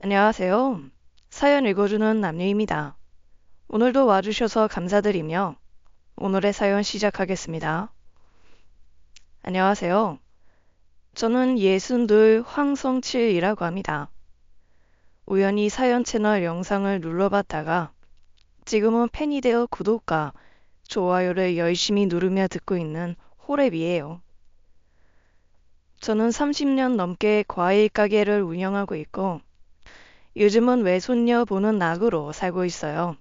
안녕하세요. 사연 읽어주는 남유입니다. 오늘도 와주셔서 감사드리며 오늘의 사연 시작하겠습니다. 안녕하세요. 저는 62 황성칠이라고 합니다. 우연히 사연 채널 영상을 눌러봤다가 지금은 팬이 되어 구독과 좋아요를 열심히 누르며 듣고 있는 호랩이에요. 저는 30년 넘게 과일 가게를 운영하고 있고 요즘은 외손녀 보는 낙으로 살고 있어요.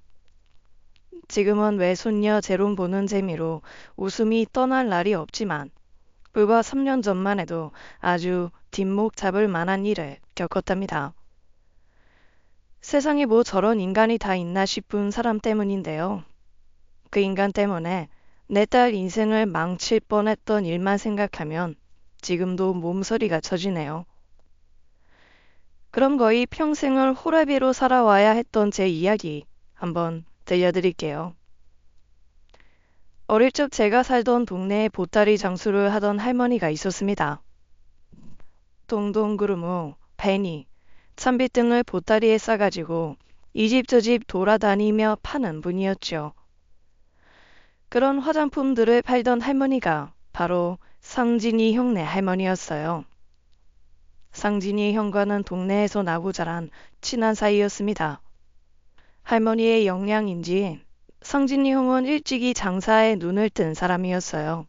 지금은 외손녀 재롱 보는 재미로 웃음이 떠날 날이 없지만 불과 3년 전만 해도 아주 뒷목 잡을 만한 일을 겪었답니다. 세상에 뭐 저런 인간이 다 있나 싶은 사람 때문인데요. 그 인간 때문에 내 딸 인생을 망칠 뻔했던 일만 생각하면 지금도 몸서리가 쳐지네요. 그럼 거의 평생을 호라비로 살아와야 했던 제 이야기 한번 들려드릴게요. 어릴 적 제가 살던 동네에 보따리 장수를 하던 할머니가 있었습니다. 동동구르무, 베니, 참빗 등을 보따리에 싸가지고 이 집 저 집 돌아다니며 파는 분이었죠. 그런 화장품들을 팔던 할머니가 바로 상진이 형네 할머니였어요. 상진이 형과는 동네에서 나고 자란 친한 사이였습니다. 할머니의 영향인지 상진이 형은 일찍이 장사에 눈을 뜬 사람이었어요.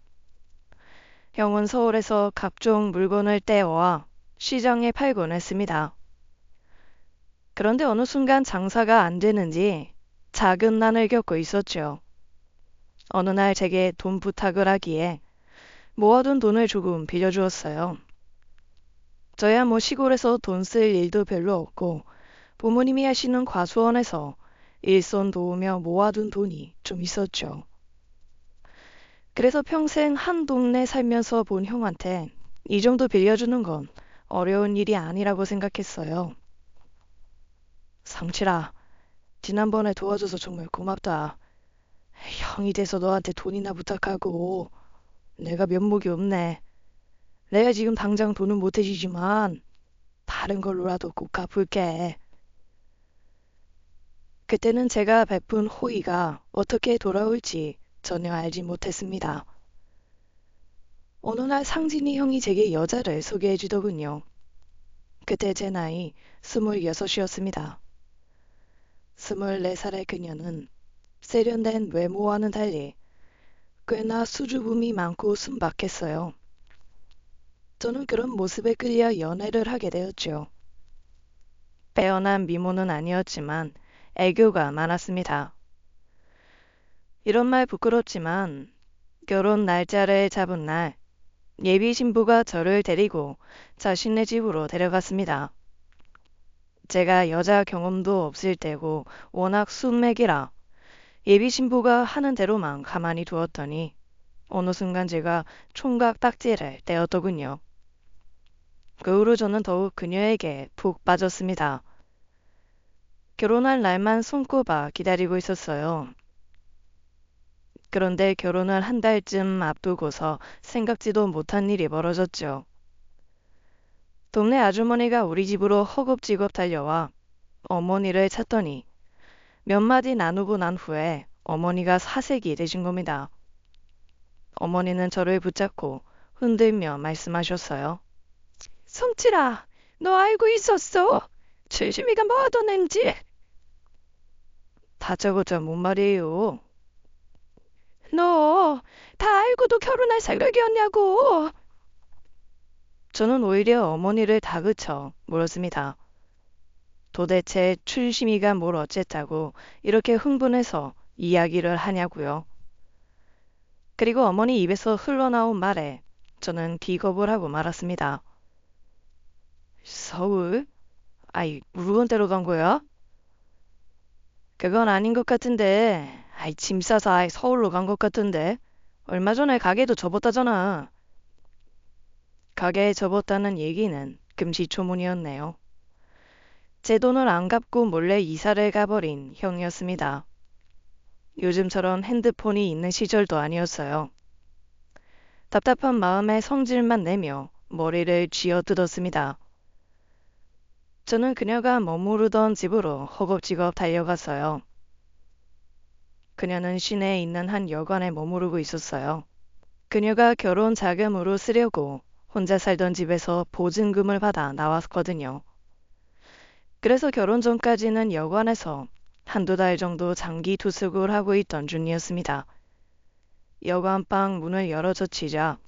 형은 서울에서 각종 물건을 떼어와 시장에 팔곤 했습니다. 그런데 어느 순간 장사가 안 되는지 작은 난을 겪고 있었죠. 어느 날 제게 돈 부탁을 하기에 모아둔 돈을 조금 빌려주었어요. 저야 뭐 시골에서 돈 쓸 일도 별로 없고 부모님이 하시는 과수원에서 일손 도우며 모아둔 돈이 좀 있었죠. 그래서 평생 한 동네 살면서 본 형한테 이 정도 빌려주는 건 어려운 일이 아니라고 생각했어요. 상칠아, 지난번에 도와줘서 정말 고맙다. 형이 돼서 너한테 돈이나 부탁하고 내가 면목이 없네. 내가 지금 당장 돈은 못 해주지만 다른 걸로라도 꼭 갚을게. 그때는 제가 베푼 호의가 어떻게 돌아올지 전혀 알지 못했습니다. 어느 날 상진이 형이 제게 여자를 소개해 주더군요. 그때 제 나이 26이었습니다. 24살의 그녀는 세련된 외모와는 달리 꽤나 수줍음이 많고 순박했어요. 저는 그런 모습에 끌려 연애를 하게 되었죠. 빼어난 미모는 아니었지만 애교가 많았습니다. 이런 말 부끄럽지만 결혼 날짜를 잡은 날 예비 신부가 저를 데리고 자신네 집으로 데려갔습니다. 제가 여자 경험도 없을 때고 워낙 순맥이라 예비 신부가 하는 대로만 가만히 두었더니 어느 순간 제가 총각 딱지를 떼었더군요. 그 후로 저는 더욱 그녀에게 푹 빠졌습니다. 결혼할 날만 손꼽아 기다리고 있었어요. 그런데 결혼을 한 달쯤 앞두고서 생각지도 못한 일이 벌어졌죠. 동네 아주머니가 우리 집으로 허겁지겁 달려와 어머니를 찾더니 몇 마디 나누고 난 후에 어머니가 사색이 되신 겁니다. 어머니는 저를 붙잡고 흔들며 말씀하셨어요. 성칠아, 너 알고 있었어? 칠심이가 뭐 하던 앤지? 다짜고짜 뭔 말이에요? 너 다 알고도 결혼할 생각이었냐고? 저는 오히려 어머니를 다그쳐 물었습니다. 도대체 춘심이가 뭘 어쨌다고 이렇게 흥분해서 이야기를 하냐고요. 그리고 어머니 입에서 흘러나온 말에 저는 기겁을 하고 말았습니다. 서울? 아이, 물건 떼러 간 거야? 그건 아닌 것 같은데. 아이, 짐 싸서 아이 서울로 간 것 같은데. 얼마 전에 가게도 접었다잖아. 가게에 접었다는 얘기는 금시초문이었네요. 제 돈을 안 갚고 몰래 이사를 가버린 형이었습니다. 요즘처럼 핸드폰이 있는 시절도 아니었어요. 답답한 마음에 성질만 내며 머리를 쥐어뜯었습니다. 저는 그녀가 머무르던 집으로 허겁지겁 달려갔어요. 그녀는 시내에 있는 한 여관에 머무르고 있었어요. 그녀가 결혼 자금으로 쓰려고 혼자 살던 집에서 보증금을 받아 나왔거든요. 그래서 결혼 전까지는 여관에서 한두 달 정도 장기 투숙을 하고 있던 중이었습니다. 여관방 문을 열어 젖히자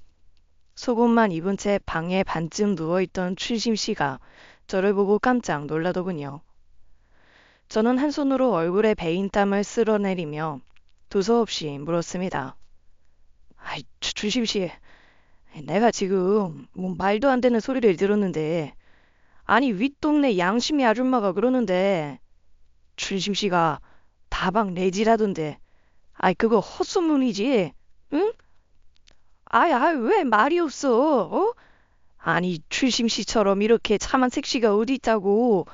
속옷만 입은 채 방에 반쯤 누워있던 춘심 씨가 저를 보고 깜짝 놀라더군요. 저는 한 손으로 얼굴에 배인 땀을 쓸어내리며 두서없이 물었습니다. 아이, 춘심 씨, 내가 지금 뭐 말도 안 되는 소리를 들었는데, 아니 윗동네 양심이 아줌마가 그러는데 춘심 씨가 다방 내지라던데, 아이 그거 헛소문이지, 응? 아이 왜 말이 없어, 어? 아니 춘심 씨처럼 이렇게 참한 색시가 어디 있다고?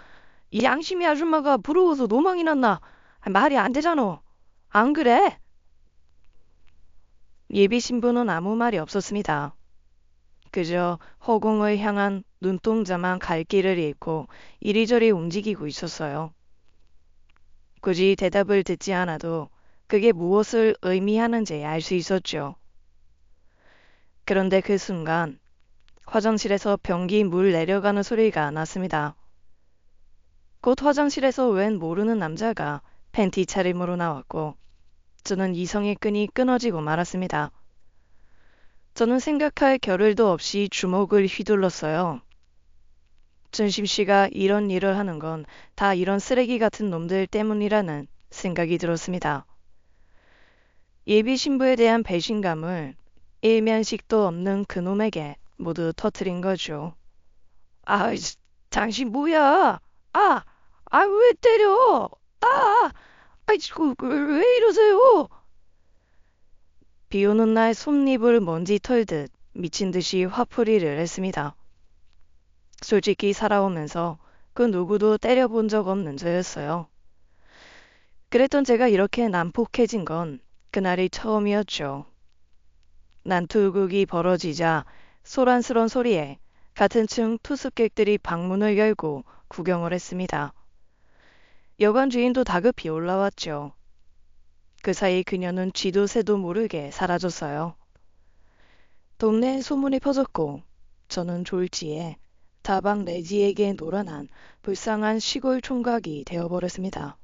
이 양심이 아줌마가 부러워서 노망이 났나? 말이 안 되잖아. 안 그래? 예비 신부는 아무 말이 없었습니다. 그저 허공을 향한 눈동자만 갈 길을 잃고 이리저리 움직이고 있었어요. 굳이 대답을 듣지 않아도 그게 무엇을 의미하는지 알 수 있었죠. 그런데 그 순간 화장실에서 변기 물 내려가는 소리가 났습니다. 곧 화장실에서 웬 모르는 남자가 팬티 차림으로 나왔고 저는 이성의 끈이 끊어지고 말았습니다. 저는 생각할 겨를도 없이 주먹을 휘둘렀어요. 준심 씨가 이런 일을 하는 건 다 이런 쓰레기 같은 놈들 때문이라는 생각이 들었습니다. 예비 신부에 대한 배신감을 일면식도 없는 그놈에게 모두 터뜨린 거죠. 아, 당신 뭐야? 아, 왜 때려? 왜 이러세요? 비 오는 날 솜잎을 먼지 털듯 미친 듯이 화풀이를 했습니다. 솔직히 살아오면서 그 누구도 때려본 적 없는 저였어요. 그랬던 제가 이렇게 난폭해진 건 그날이 처음이었죠. 난투극이 벌어지자 소란스런 소리에 같은 층 투숙객들이 방문을 열고 구경을 했습니다. 여관 주인도 다급히 올라왔죠. 그 사이 그녀는 쥐도 새도 모르게 사라졌어요. 동네에 소문이 퍼졌고 저는 졸지에 다방 레지에게 노란한 불쌍한 시골 총각이 되어버렸습니다.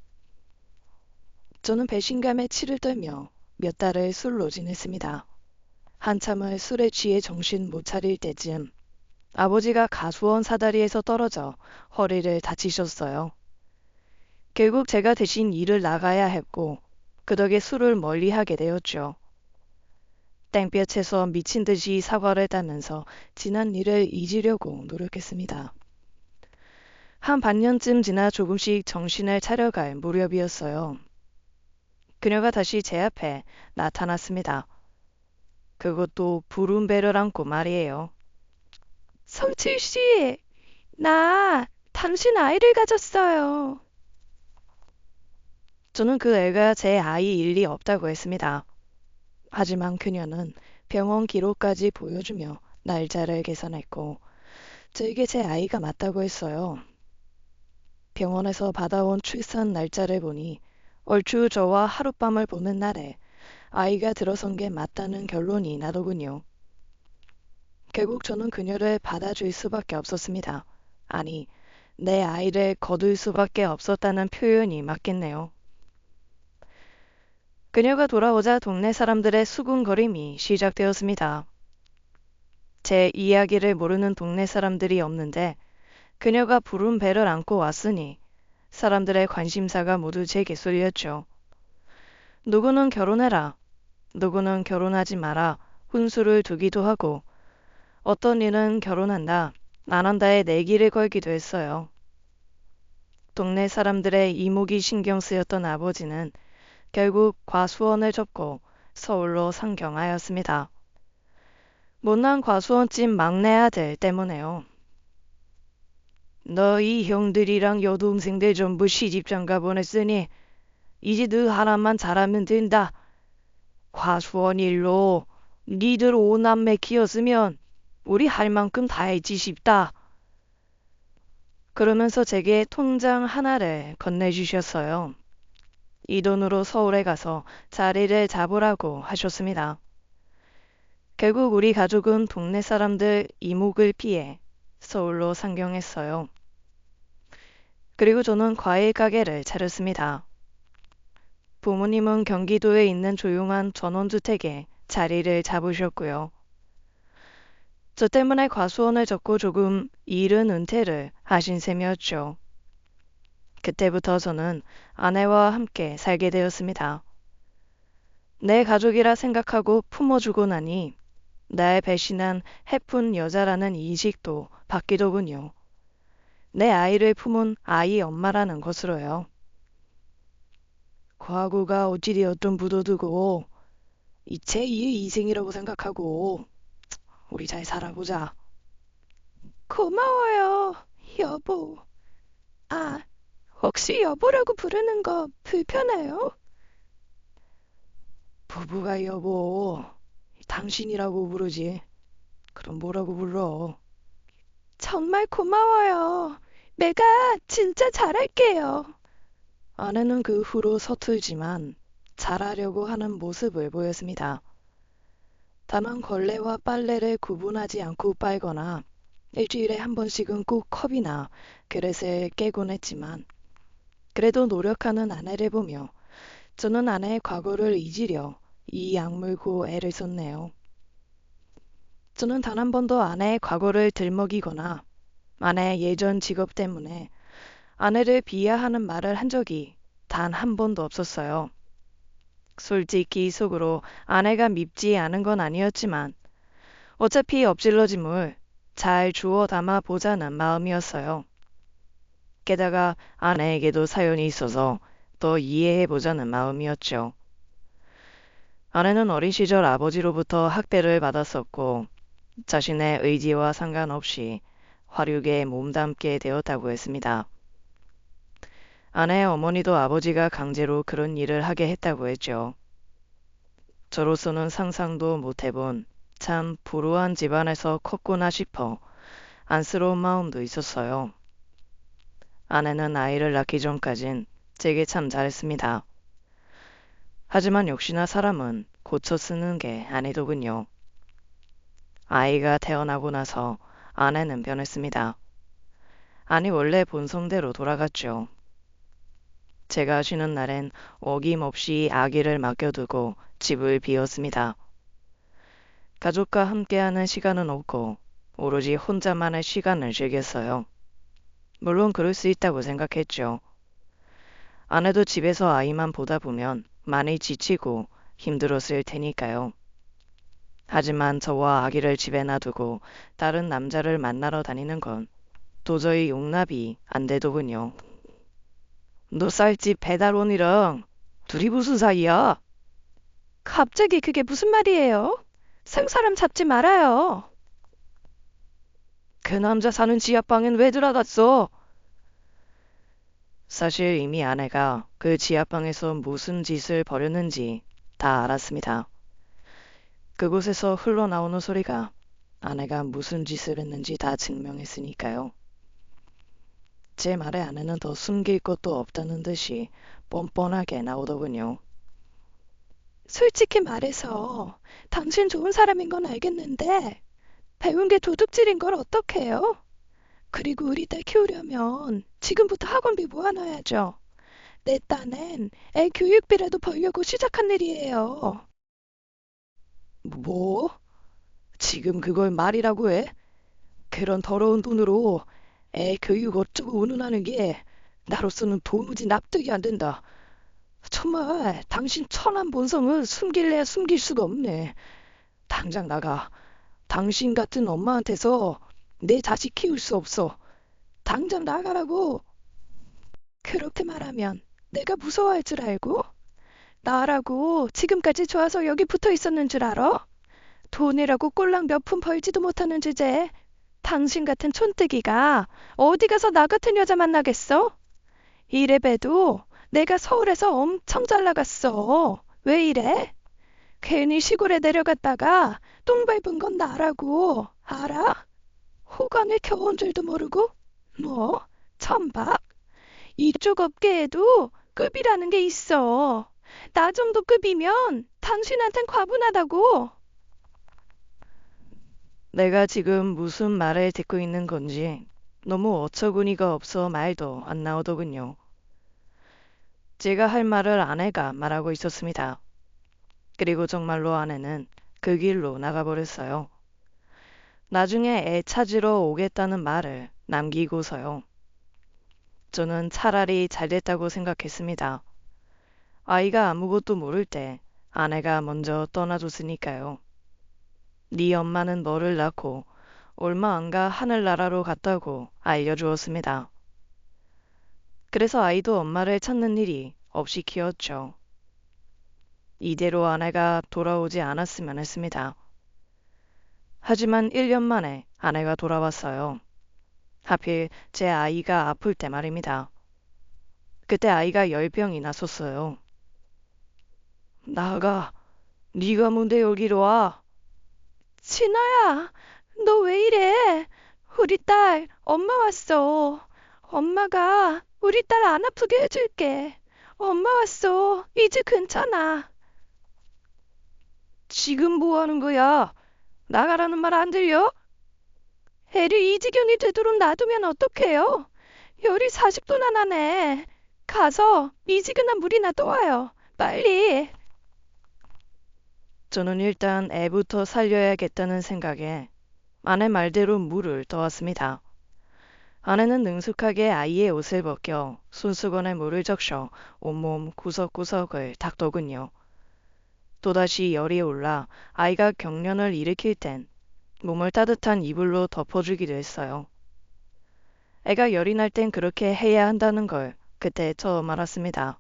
저는 배신감에 치를 떨며 몇 달을 술로 지냈습니다. 한참을 술에 취해 정신 못 차릴 때쯤 아버지가 가수원 사다리에서 떨어져 허리를 다치셨어요. 결국 제가 대신 일을 나가야 했고 그 덕에 술을 멀리하게 되었죠. 땡볕에서 미친 듯이 사과를 따면서 지난 일을 잊으려고 노력했습니다. 한 반년쯤 지나 조금씩 정신을 차려갈 무렵이었어요. 그녀가 다시 제 앞에 나타났습니다. 그것도 부른 배를 안고 말이에요. 성칠 씨, 나 당신 아이를 가졌어요. 저는 그 애가 제 아이일 리 없다고 했습니다. 하지만 그녀는 병원 기록까지 보여주며 날짜를 계산했고 저에게 제 아이가 맞다고 했어요. 병원에서 받아온 출산 날짜를 보니 얼추 저와 하룻밤을 보는 날에 아이가 들어선 게 맞다는 결론이 나더군요. 결국 저는 그녀를 받아줄 수밖에 없었습니다. 아니, 내 아이를 거둘 수밖에 없었다는 표현이 맞겠네요. 그녀가 돌아오자 동네 사람들의 수군거림이 시작되었습니다. 제 이야기를 모르는 동네 사람들이 없는데 그녀가 부른 배를 안고 왔으니 사람들의 관심사가 모두 제게 쏠렸죠. 누구는 결혼해라, 누구는 결혼하지 마라, 훈수를 두기도 하고 어떤 이는 결혼한다, 안 한다에 내기를 걸기도 했어요. 동네 사람들의 이목이 신경 쓰였던 아버지는 결국 과수원을 접고 서울로 상경하였습니다. 못난 과수원집 막내 아들 때문에요. 너희 형들이랑 여동생들 전부 시집장가 보냈으니 이제 너 하나만 잘하면 된다. 과수원 일로 니들 오남매 키웠으면 우리 할 만큼 다 했지 싶다. 그러면서 제게 통장 하나를 건네주셨어요. 이 돈으로 서울에 가서 자리를 잡으라고 하셨습니다. 결국 우리 가족은 동네 사람들 이목을 피해 서울로 상경했어요. 그리고 저는 과일 가게를 차렸습니다. 부모님은 경기도에 있는 조용한 전원주택에 자리를 잡으셨고요. 저 때문에 과수원을 접고 조금 이른 은퇴를 하신 셈이었죠. 그때부터 저는 아내와 함께 살게 되었습니다. 내 가족이라 생각하고 품어주고 나니 날 배신한 해픈 여자라는 인식도 바뀌더군요. 내 아이를 품은 아이 엄마라는 것으로요. 과거가 어찌되었든 묻어두고 이제 이 인생이라고 생각하고 우리 잘 살아보자. 고마워요, 여보. 아, 혹시 여보라고 부르는 거 불편해요? 부부가 여보, 당신이라고 부르지. 그럼 뭐라고 불러? 정말 고마워요. 내가 진짜 잘할게요. 아내는 그 후로 서툴지만 잘하려고 하는 모습을 보였습니다. 다만 걸레와 빨래를 구분하지 않고 빨거나 일주일에 한 번씩은 꼭 컵이나 그릇을 깨곤 했지만 그래도 노력하는 아내를 보며 저는 아내의 과거를 잊으려 이 약물고 애를 썼네요. 저는 단 한 번도 아내의 과거를 들먹이거나 아내의 예전 직업 때문에 아내를 비하하는 말을 한 적이 단 한 번도 없었어요. 솔직히 속으로 아내가 밉지 않은 건 아니었지만 어차피 엎질러진 물 잘 주워 담아 보자는 마음이었어요. 게다가 아내에게도 사연이 있어서 더 이해해 보자는 마음이었죠. 아내는 어린 시절 아버지로부터 학대를 받았었고 자신의 의지와 상관없이 화류계에 몸담게 되었다고 했습니다. 아내의 어머니도 아버지가 강제로 그런 일을 하게 했다고 했죠. 저로서는 상상도 못해본 참 불우한 집안에서 컸구나 싶어 안쓰러운 마음도 있었어요. 아내는 아이를 낳기 전까진 제게 참 잘했습니다. 하지만 역시나 사람은 고쳐 쓰는 게 아니더군요. 아이가 태어나고 나서 아내는 변했습니다. 아니 원래 본성대로 돌아갔죠. 제가 쉬는 날엔 어김없이 아기를 맡겨두고 집을 비웠습니다. 가족과 함께하는 시간은 없고 오로지 혼자만의 시간을 즐겼어요. 물론 그럴 수 있다고 생각했죠. 아내도 집에서 아이만 보다 보면 많이 지치고 힘들었을 테니까요. 하지만 저와 아기를 집에 놔두고 다른 남자를 만나러 다니는 건 도저히 용납이 안 되더군요. 너 쌀집 배달원이랑 둘이 무슨 사이야? 갑자기 그게 무슨 말이에요? 생사람 잡지 말아요. 그 남자 사는 지하방엔 왜 들어갔어? 사실 이미 아내가 그 지하방에서 무슨 짓을 벌였는지 다 알았습니다. 그곳에서 흘러나오는 소리가 아내가 무슨 짓을 했는지 다 증명했으니까요. 제 말에 아내는 더 숨길 것도 없다는 듯이 뻔뻔하게 나오더군요. 솔직히 말해서 당신 좋은 사람인 건 알겠는데 배운 게 도둑질인 걸 어떡해요? 그리고 우리 딸 키우려면 지금부터 학원비 모아놔야죠. 내 딴엔 애 교육비라도 벌려고 시작한 일이에요. 뭐? 지금 그걸 말이라고 해? 그런 더러운 돈으로 애 교육 어쩌고 운운하는 게 나로서는 도무지 납득이 안 된다. 정말 당신 천한 본성을 숨길래야 숨길 수가 없네. 당장 나가. 당신 같은 엄마한테서 내 자식 키울 수 없어. 당장 나가라고. 그렇게 말하면 내가 무서워할 줄 알고? 나라고 지금까지 좋아서 여기 붙어 있었는 줄 알아? 돈이라고 꼴랑 몇 푼 벌지도 못하는 주제에 당신 같은 촌뜨기가 어디 가서 나 같은 여자 만나겠어? 이래봬도 내가 서울에서 엄청 잘 나갔어. 왜 이래? 괜히 시골에 내려갔다가 똥 밟은 건 나라고. 알아? 호강에 겨운 줄도 모르고? 뭐? 천박, 이쪽 업계에도 급이라는 게 있어. 나 정도 급이면 당신한텐 과분하다고. 내가 지금 무슨 말을 듣고 있는 건지 너무 어처구니가 없어 말도 안 나오더군요. 제가 할 말을 아내가 말하고 있었습니다. 그리고 정말로 아내는 그 길로 나가버렸어요. 나중에 애 찾으러 오겠다는 말을 남기고서요. 저는 차라리 잘됐다고 생각했습니다. 아이가 아무것도 모를 때 아내가 먼저 떠나줬으니까요. 네 엄마는 너를 낳고 얼마 안 가 하늘나라로 갔다고 알려주었습니다. 그래서 아이도 엄마를 찾는 일이 없이 키웠죠. 이대로 아내가 돌아오지 않았으면 했습니다. 하지만 1년 만에 아내가 돌아왔어요. 하필 제 아이가 아플 때 말입니다. 그때 아이가 열병이 났었어요. 나가, 네가 뭔데 여기로 와? 진아야, 너 왜 이래? 우리 딸, 엄마 왔어. 엄마가 우리 딸 안 아프게 해줄게. 엄마 왔어. 이제 괜찮아. 지금 뭐 하는 거야? 나가라는 말 안 들려? 애를 이 지경이 되도록 놔두면 어떡해요? 열이 40도나 나네. 가서 미지근한 물이나 떠와요. 빨리. 저는 일단 애부터 살려야겠다는 생각에 아내 말대로 물을 떠왔습니다. 아내는 능숙하게 아이의 옷을 벗겨 손수건에 물을 적셔 온몸 구석구석을 닦더군요. 또다시 열이 올라 아이가 경련을 일으킬 땐 몸을 따뜻한 이불로 덮어주기도 했어요. 애가 열이 날 땐 그렇게 해야 한다는 걸 그때 처음 알았습니다.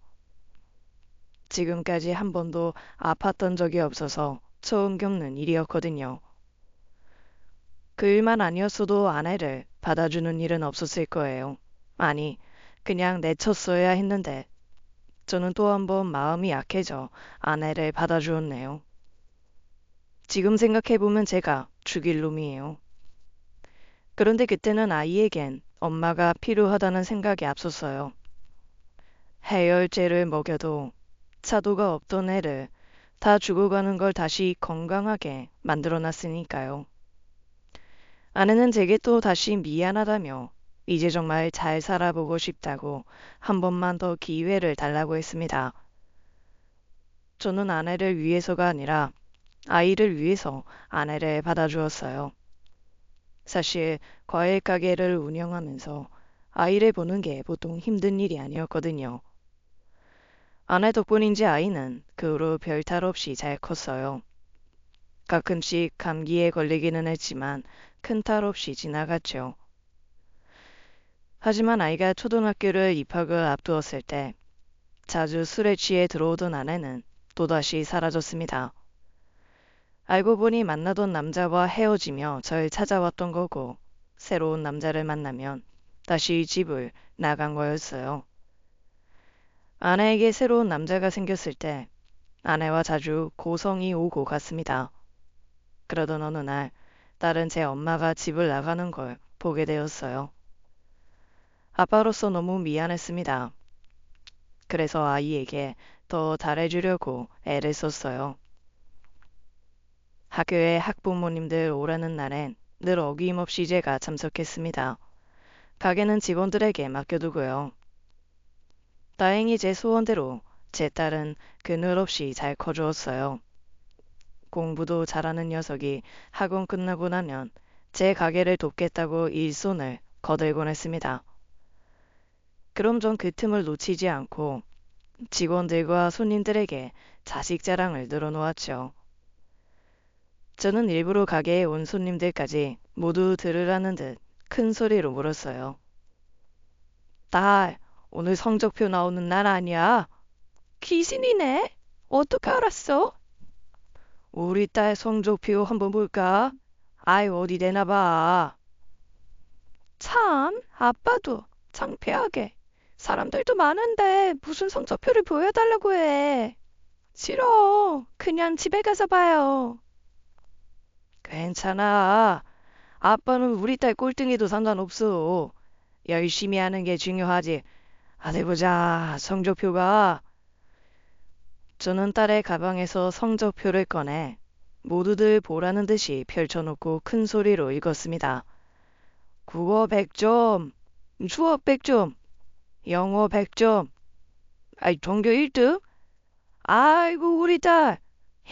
지금까지 한 번도 아팠던 적이 없어서 처음 겪는 일이었거든요. 그 일만 아니었어도 아내를 받아주는 일은 없었을 거예요. 아니, 그냥 내쳤어야 했는데 저는 또 한 번 마음이 약해져 아내를 받아주었네요. 지금 생각해보면 제가 죽일 놈이에요. 그런데 그때는 아이에겐 엄마가 필요하다는 생각이 앞섰어요. 해열제를 먹여도 차도가 없던 애를 다 죽어가는 걸 다시 건강하게 만들어놨으니까요. 아내는 제게 또 다시 미안하다며 이제 정말 잘 살아보고 싶다고 한 번만 더 기회를 달라고 했습니다. 저는 아내를 위해서가 아니라 아이를 위해서 아내를 받아주었어요. 사실 과일 가게를 운영하면서 아이를 보는 게 보통 힘든 일이 아니었거든요. 아내 덕분인지 아이는 그 후로 별탈 없이 잘 컸어요. 가끔씩 감기에 걸리기는 했지만 큰 탈 없이 지나갔죠. 하지만 아이가 초등학교를 입학을 앞두었을 때 자주 술에 취해 들어오던 아내는 또다시 사라졌습니다. 알고 보니 만나던 남자와 헤어지며 절 찾아왔던 거고 새로운 남자를 만나면 다시 집을 나간 거였어요. 아내에게 새로운 남자가 생겼을 때 아내와 자주 고성이 오고 갔습니다. 그러던 어느 날 딸은 제 엄마가 집을 나가는 걸 보게 되었어요. 아빠로서 너무 미안했습니다. 그래서 아이에게 더 잘해주려고 애를 썼어요. 학교에 학부모님들 오라는 날엔 늘 어김없이 제가 참석했습니다. 가게는 직원들에게 맡겨두고요. 다행히 제 소원대로 제 딸은 그늘 없이 잘 커주었어요. 공부도 잘하는 녀석이 학원 끝나고 나면 제 가게를 돕겠다고 일손을 거들곤 했습니다. 그럼 전 그 틈을 놓치지 않고 직원들과 손님들에게 자식 자랑을 늘어놓았죠. 저는 일부러 가게에 온 손님들까지 모두 들으라는 듯 큰 소리로 물었어요. 딸, 오늘 성적표 나오는 날 아니야? 귀신이네? 어떻게 알았어? 우리 딸 성적표 한번 볼까? 아이, 어디 되나 봐. 참, 아빠도 창피하게. 사람들도 많은데 무슨 성적표를 보여달라고 해. 싫어. 그냥 집에 가서 봐요. 괜찮아. 아빠는 우리 딸 꼴등해도 상관없어. 열심히 하는 게 중요하지. 어디 보자. 성적표가. 저는 딸의 가방에서 성적표를 꺼내 모두들 보라는 듯이 펼쳐놓고 큰 소리로 읽었습니다. 국어 100점, 수업 100점, 영어 100점, 전교 1등? 아이고 우리 딸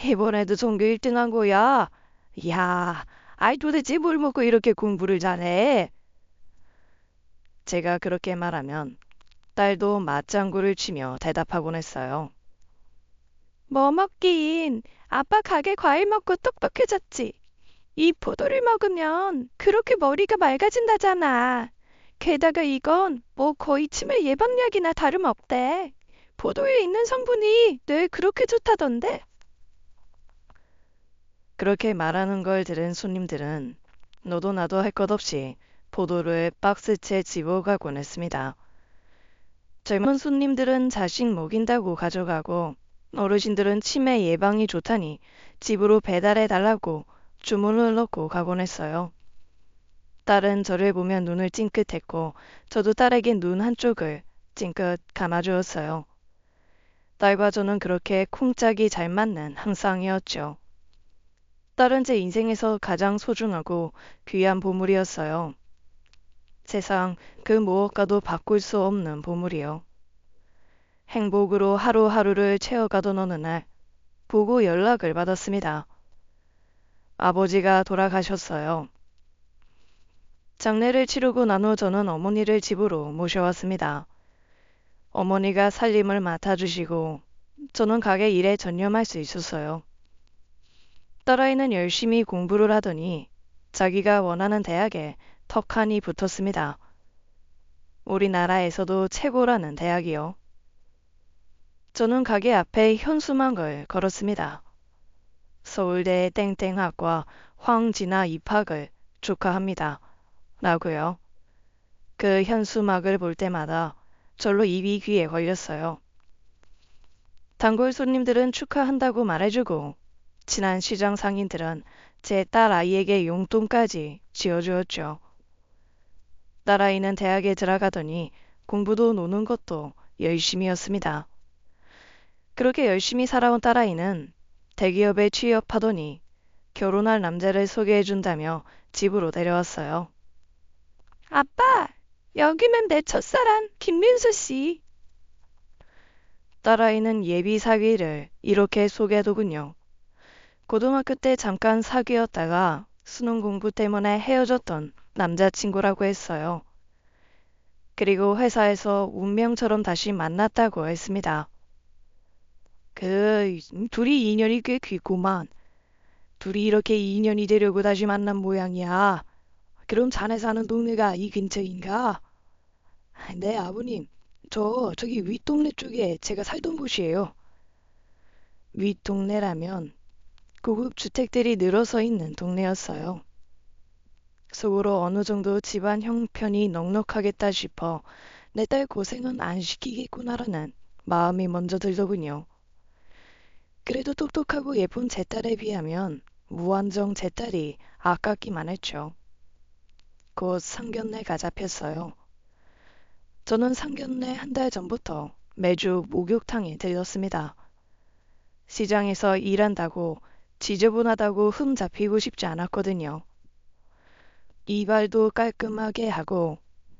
이번에도 전교 1등 한 거야. 이야, 도대체 뭘 먹고 이렇게 공부를 잘해? 제가 그렇게 말하면 딸도 맞장구를 치며 대답하곤 했어요. 뭐 먹긴. 아빠 가게 과일 먹고 똑똑해졌지. 이 포도를 먹으면 그렇게 머리가 맑아진다잖아. 게다가 이건 뭐 거의 치매 예방약이나 다름없대. 포도에 있는 성분이 뇌에 그렇게 좋다던데. 그렇게 말하는 걸 들은 손님들은 너도 나도 할 것 없이 포도를 박스채 집어가곤 했습니다. 젊은 손님들은 자식 먹인다고 가져가고 어르신들은 치매 예방이 좋다니 집으로 배달해 달라고 주문을 넣고 가곤 했어요. 딸은 저를 보며 눈을 찡긋했고 저도 딸에게 눈 한쪽을 찡긋 감아주었어요. 딸과 저는 그렇게 쿵짝이 잘 맞는 항상이었죠. 딸은 제 인생에서 가장 소중하고 귀한 보물이었어요. 세상 그 무엇과도 바꿀 수 없는 보물이요. 행복으로 하루하루를 채워가던 어느 날 보고 연락을 받았습니다. 아버지가 돌아가셨어요. 장례를 치르고 난 후 저는 어머니를 집으로 모셔왔습니다. 어머니가 살림을 맡아주시고 저는 가게 일에 전념할 수 있었어요. 딸아이는 열심히 공부를 하더니 자기가 원하는 대학에 턱하니 붙었습니다. 우리나라에서도 최고라는 대학이요. 저는 가게 앞에 현수막을 걸었습니다. 서울대 땡땡학과 황진아 입학을 축하합니다. 라고요. 그 현수막을 볼 때마다 절로 입이 귀에 걸렸어요. 단골 손님들은 축하한다고 말해주고 친한 시장 상인들은 제 딸 아이에게 용돈까지 지어주었죠. 딸아이는 대학에 들어가더니 공부도 노는 것도 열심히였습니다. 그렇게 열심히 살아온 딸아이는 대기업에 취업하더니 결혼할 남자를 소개해준다며 집으로 데려왔어요. 아빠, 여기는 내 첫사랑 김민수 씨. 딸아이는 예비 사귀를 이렇게 소개하더군요. 고등학교 때 잠깐 사귀었다가 수능 공부 때문에 헤어졌던 남자친구라고 했어요. 그리고 회사에서 운명처럼 다시 만났다고 했습니다. 둘이 인연이 꽤 깊구만. 둘이 이렇게 인연이 되려고 다시 만난 모양이야. 그럼 자네 사는 동네가 이 근처인가? 네, 아버님. 저기 윗동네 쪽에 제가 살던 곳이에요. 윗동네라면 고급 주택들이 늘어서 있는 동네였어요. 속으로 어느 정도 집안 형편이 넉넉하겠다 싶어 내 딸 고생은 안 시키겠구나라는 마음이 먼저 들더군요. 그래도 똑똑하고 예쁜 제 딸에 비하면 무한정 제 딸이 아깝기만 했죠. 곧 상견례가 잡혔어요. 저는 상견례 한 달 전부터 매주 목욕탕에 들렀습니다. 시장에서 일한다고 지저분하다고 흠 잡히고 싶지 않았거든요. 이발도 깔끔하게 하고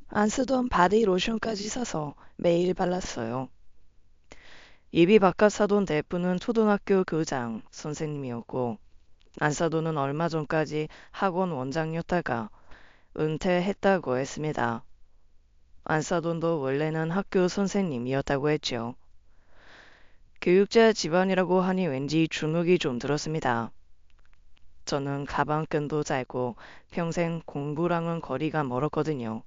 안 쓰던 바디 로션까지 사서 매일 발랐어요. 예비 바깥 사돈 대부는 초등학교 교장 선생님이었고 안사돈은 얼마 전까지 학원 원장이었다가 은퇴했다고 했습니다. 안사돈도 원래는 학교 선생님이었다고 했죠. 교육자 집안이라고 하니 왠지 주눅이 좀 들었습니다. 저는 가방끈도 짧고 평생 공부랑은 거리가 멀었거든요.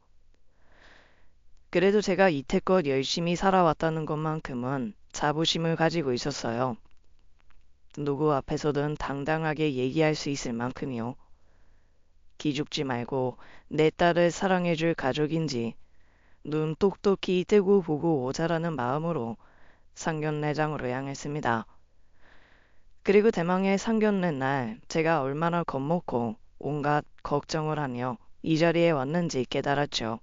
그래도 제가 이태껏 열심히 살아왔다는 것만큼은 자부심을 가지고 있었어요. 누구 앞에서든 당당하게 얘기할 수 있을 만큼이요. 기죽지 말고 내 딸을 사랑해줄 가족인지 눈 똑똑히 뜨고 보고 오자라는 마음으로 상견례장으로 향했습니다. 그리고 대망의 상견례 날 제가 얼마나 겁먹고 온갖 걱정을 하며 이 자리에 왔는지 깨달았죠.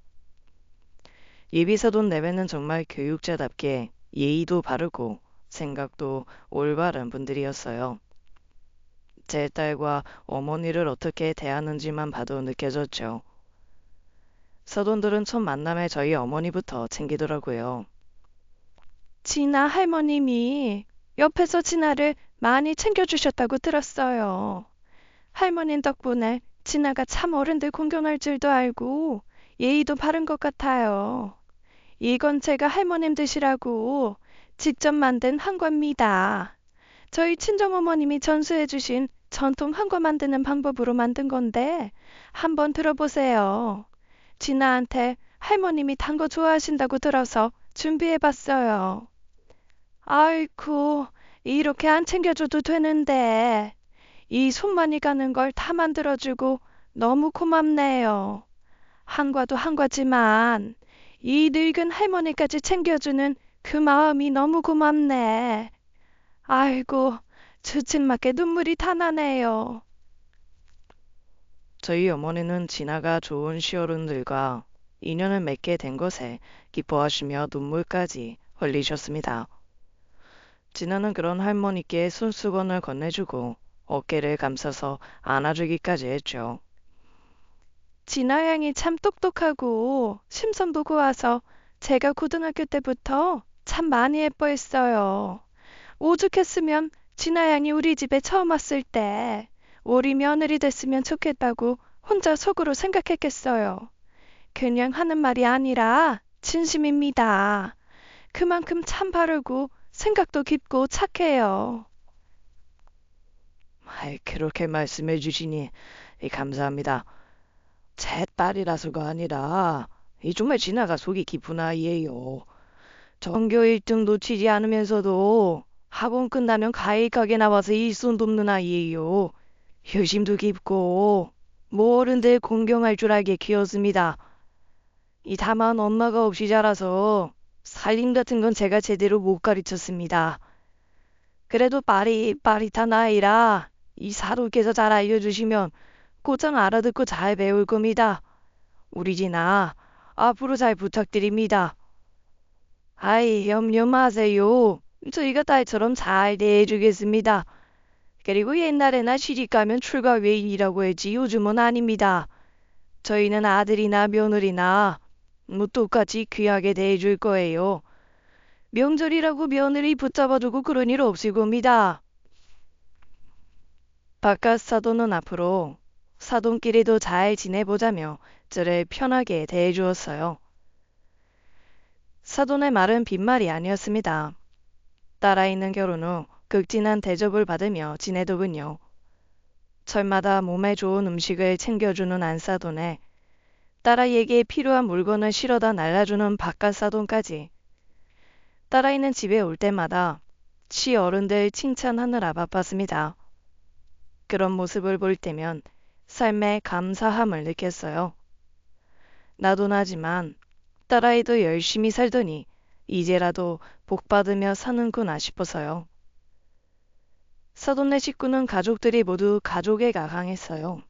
예비사돈 내외는 정말 교육자답게 예의도 바르고 생각도 올바른 분들이었어요. 제 딸과 어머니를 어떻게 대하는지만 봐도 느껴졌죠. 사돈들은 첫 만남에 저희 어머니부터 챙기더라고요. 진아 할머님이 옆에서 진아를 많이 챙겨주셨다고 들었어요. 할머님 덕분에 진아가 참 어른들 공경할 줄도 알고 예의도 바른 것 같아요. 이건 제가 할머님 드시라고 직접 만든 한과입니다. 저희 친정어머님이 전수해주신 전통 한과 만드는 방법으로 만든 건데 한번 들어보세요. 진아한테 할머님이 단 거 좋아하신다고 들어서 준비해봤어요. 아이쿠, 이렇게 안 챙겨줘도 되는데 이 손 많이 가는 걸 다 만들어주고 너무 고맙네요. 한과도 한과지만 이 늙은 할머니까지 챙겨주는 그 마음이 너무 고맙네. 아이고, 주책맞게 눈물이 다 나네요. 저희 어머니는 진아가 좋은 시어른들과 인연을 맺게 된 것에 기뻐하시며 눈물까지 흘리셨습니다. 진아는 그런 할머니께 손수건을 건네주고 어깨를 감싸서 안아주기까지 했죠. 진아 양이 참 똑똑하고 심성도 고와서 제가 고등학교 때부터 참 많이 예뻐했어요. 오죽했으면 진아 양이 우리 집에 처음 왔을 때 우리 며느리 됐으면 좋겠다고 혼자 속으로 생각했겠어요. 그냥 하는 말이 아니라 진심입니다. 그만큼 참 바르고 생각도 깊고 착해요. 그렇게 말씀해 주시니 감사합니다. 제 딸이라서가 아니라 정말 진아가 속이 깊은 아이예요. 전교 1등 놓치지 않으면서도 학원 끝나면 가일가게 나와서 일손 돕는 아이예요. 효심도 깊고 어른들 공경할 줄 알게 키웠습니다. 다만 엄마가 없이 자라서 살림 같은 건 제가 제대로 못 가르쳤습니다. 그래도 빠릿빠릿한 아이라 이 사돈께서 잘 알려주시면 곧장 알아듣고 잘 배울 겁니다. 우리 진아 앞으로 잘 부탁드립니다. 아이 염려 마세요. 저희가 딸처럼 잘 대해주겠습니다. 그리고 옛날에나 시집가면 출가 외인이라고 했지 요즘은 아닙니다. 저희는 아들이나 며느리나 똑같이 귀하게 대해줄 거예요. 명절이라고 며느리 붙잡아두고 그런 일 없을 겁니다. 바깥 사돈은 앞으로 사돈끼리도 잘 지내보자며 저를 편하게 대해주었어요. 사돈의 말은 빈말이 아니었습니다. 딸아이는 결혼 후 극진한 대접을 받으며 지내더군요. 철마다 몸에 좋은 음식을 챙겨주는 안사돈에 딸아이에게 필요한 물건을 실어다 날라주는 바깥사돈까지 딸아이는 집에 올 때마다 시어른들 칭찬하느라 바빴습니다. 그런 모습을 볼 때면 삶에 감사함을 느꼈어요. 나도 나지만 딸아이도 열심히 살더니 이제라도 복받으며 사는구나 싶어서요. 사돈네 식구는 가족들이 모두 가족애가 강했어요.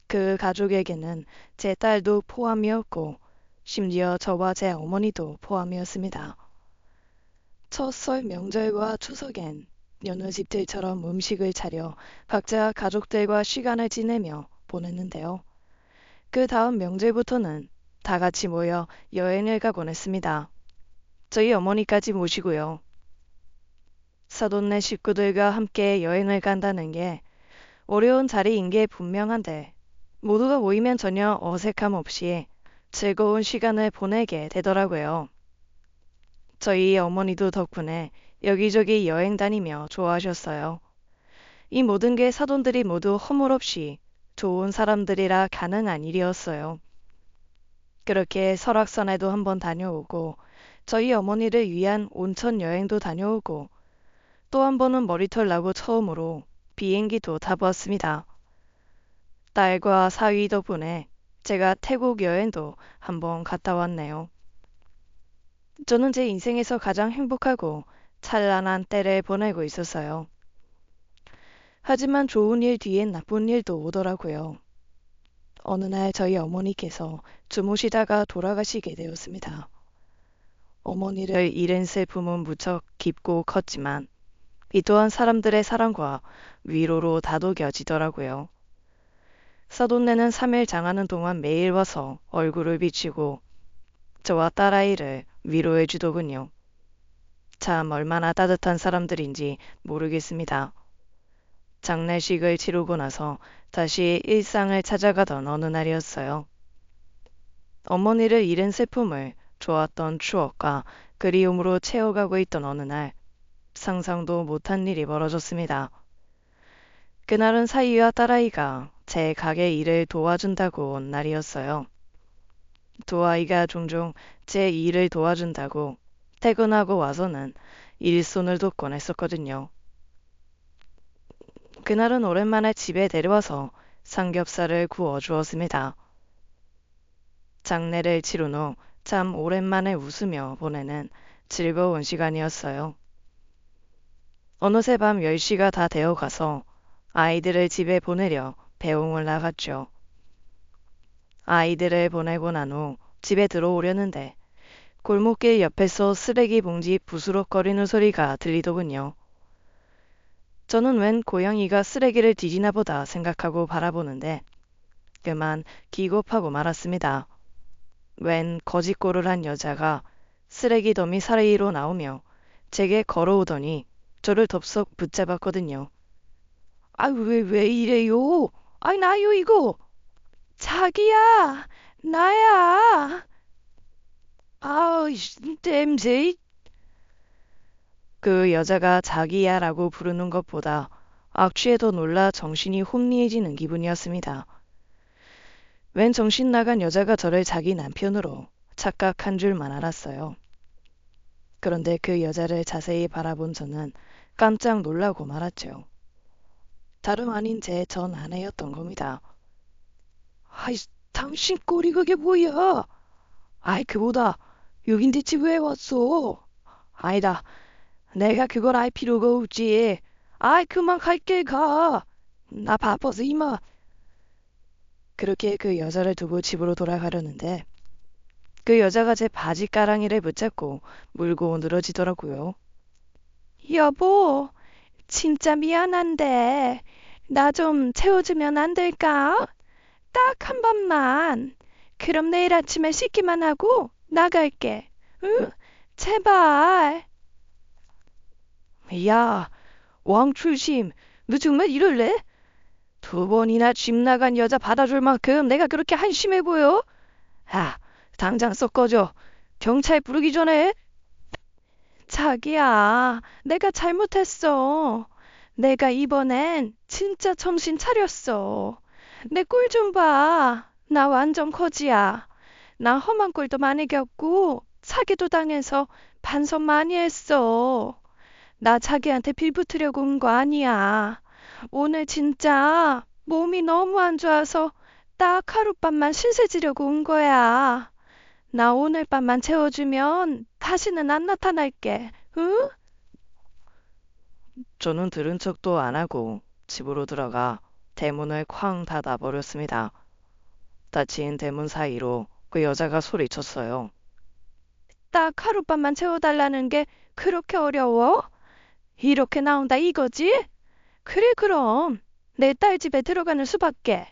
그 가족에게는 제 딸도 포함이었고 심지어 저와 제 어머니도 포함이었습니다. 첫 설 명절과 추석엔 여느 집들처럼 음식을 차려 각자 가족들과 시간을 지내며 보냈는데요. 그 다음 명절부터는 다 같이 모여 여행을 가곤 했습니다. 저희 어머니까지 모시고요. 사돈네 식구들과 함께 여행을 간다는 게 어려운 자리인 게 분명한데 모두가 모이면 전혀 어색함 없이 즐거운 시간을 보내게 되더라고요. 저희 어머니도 덕분에 여기저기 여행 다니며 좋아하셨어요. 이 모든 게 사돈들이 모두 허물없이 좋은 사람들이라 가능한 일이었어요. 그렇게 설악산에도 한번 다녀오고 저희 어머니를 위한 온천 여행도 다녀오고 또 한 번은 머리털 나고 처음으로 비행기도 타보았습니다. 딸과 사위 덕분에 제가 태국 여행도 한번 갔다 왔네요. 저는 제 인생에서 가장 행복하고 찬란한 때를 보내고 있었어요. 하지만 좋은 일 뒤엔 나쁜 일도 오더라고요. 어느 날 저희 어머니께서 주무시다가 돌아가시게 되었습니다. 어머니를 잃은 슬픔은 무척 깊고 컸지만 이 또한 사람들의 사랑과 위로로 다독여지더라고요. 사돈네는 3일 장하는 동안 매일 와서 얼굴을 비치고 저와 딸아이를 위로해 주더군요. 참 얼마나 따뜻한 사람들인지 모르겠습니다. 장례식을 치르고 나서 다시 일상을 찾아가던 어느 날이었어요. 어머니를 잃은 슬픔을 좋았던 추억과 그리움으로 채워가고 있던 어느 날, 상상도 못한 일이 벌어졌습니다. 그날은 사위와 딸아이가 제 가게 일을 도와준다고 온 날이었어요. 두 아이가 종종 제 일을 도와준다고 퇴근하고 와서는 일손을 돕곤 했었거든요. 그날은 오랜만에 집에 데려와서 삼겹살을 구워 주었습니다. 장례를 치른 후 참 오랜만에 웃으며 보내는 즐거운 시간이었어요. 어느새 밤 10시가 다 되어 가서 아이들을 집에 보내려 배웅을 나갔죠. 아이들을 보내고 난 후 집에 들어오려는데 골목길 옆에서 쓰레기 봉지 부스럭거리는 소리가 들리더군요. 저는 웬 고양이가 쓰레기를 뒤지나 보다 생각하고 바라보는데 그만 기겁하고 말았습니다. 웬 거짓골을 한 여자가 쓰레기 더미 사이로 나오며 제게 걸어오더니 저를 덥석 붙잡았거든요. 아, 왜 이래요? 아이, 나요, 이거. 자기야, 나야. 아우, 냄새. 그 여자가 자기야라고 부르는 것보다 악취에 더 놀라 정신이 혼미해지는 기분이었습니다. 웬 정신 나간 여자가 저를 자기 남편으로 착각한 줄만 알았어요. 그런데 그 여자를 자세히 바라본 저는 깜짝 놀라고 말았죠. 다름 아닌 제 전 아내였던 겁니다. 아이, 당신 꼴이 그게 뭐야? 아이, 그보다 여긴 대체 왜 왔어? 아니다, 내가 그걸 알 필요가 없지. 아이, 그만 갈 길 가. 나 바빠서 이만. 그렇게 그 여자를 두고 집으로 돌아가려는데 그 여자가 제 바지가랑이를 붙잡고 물고 늘어지더라고요. 여보, 진짜 미안한데 나 좀 채워주면 안 될까? 딱 한 번만. 그럼 내일 아침에 씻기만 하고 나갈게. 응? 제발. 야, 왕출심, 너 정말 이럴래? 2번이나 집 나간 여자 받아줄 만큼 내가 그렇게 한심해 보여? 아, 당장 썩 꺼져. 경찰 부르기 전에. 자기야, 내가 잘못했어. 내가 이번엔 진짜 정신 차렸어. 내 꼴 좀 봐. 나 완전 거지야. 나 험한 꼴도 많이 겪고 사기도 당해서 반성 많이 했어. 나 자기한테 빌붙으려고 온 거 아니야. 오늘 진짜 몸이 너무 안 좋아서 딱 하룻밤만 신세 지려고 온 거야. 나 오늘 밤만 채워주면 다시는 안 나타날게. 응? 저는 들은 척도 안 하고 집으로 들어가 대문을 쾅 닫아버렸습니다. 닫힌 대문 사이로 그 여자가 소리쳤어요. 딱 하룻밤만 채워달라는 게 그렇게 어려워? 이렇게 나온다 이거지? 그래 그럼 내 딸 집에 들어가는 수밖에.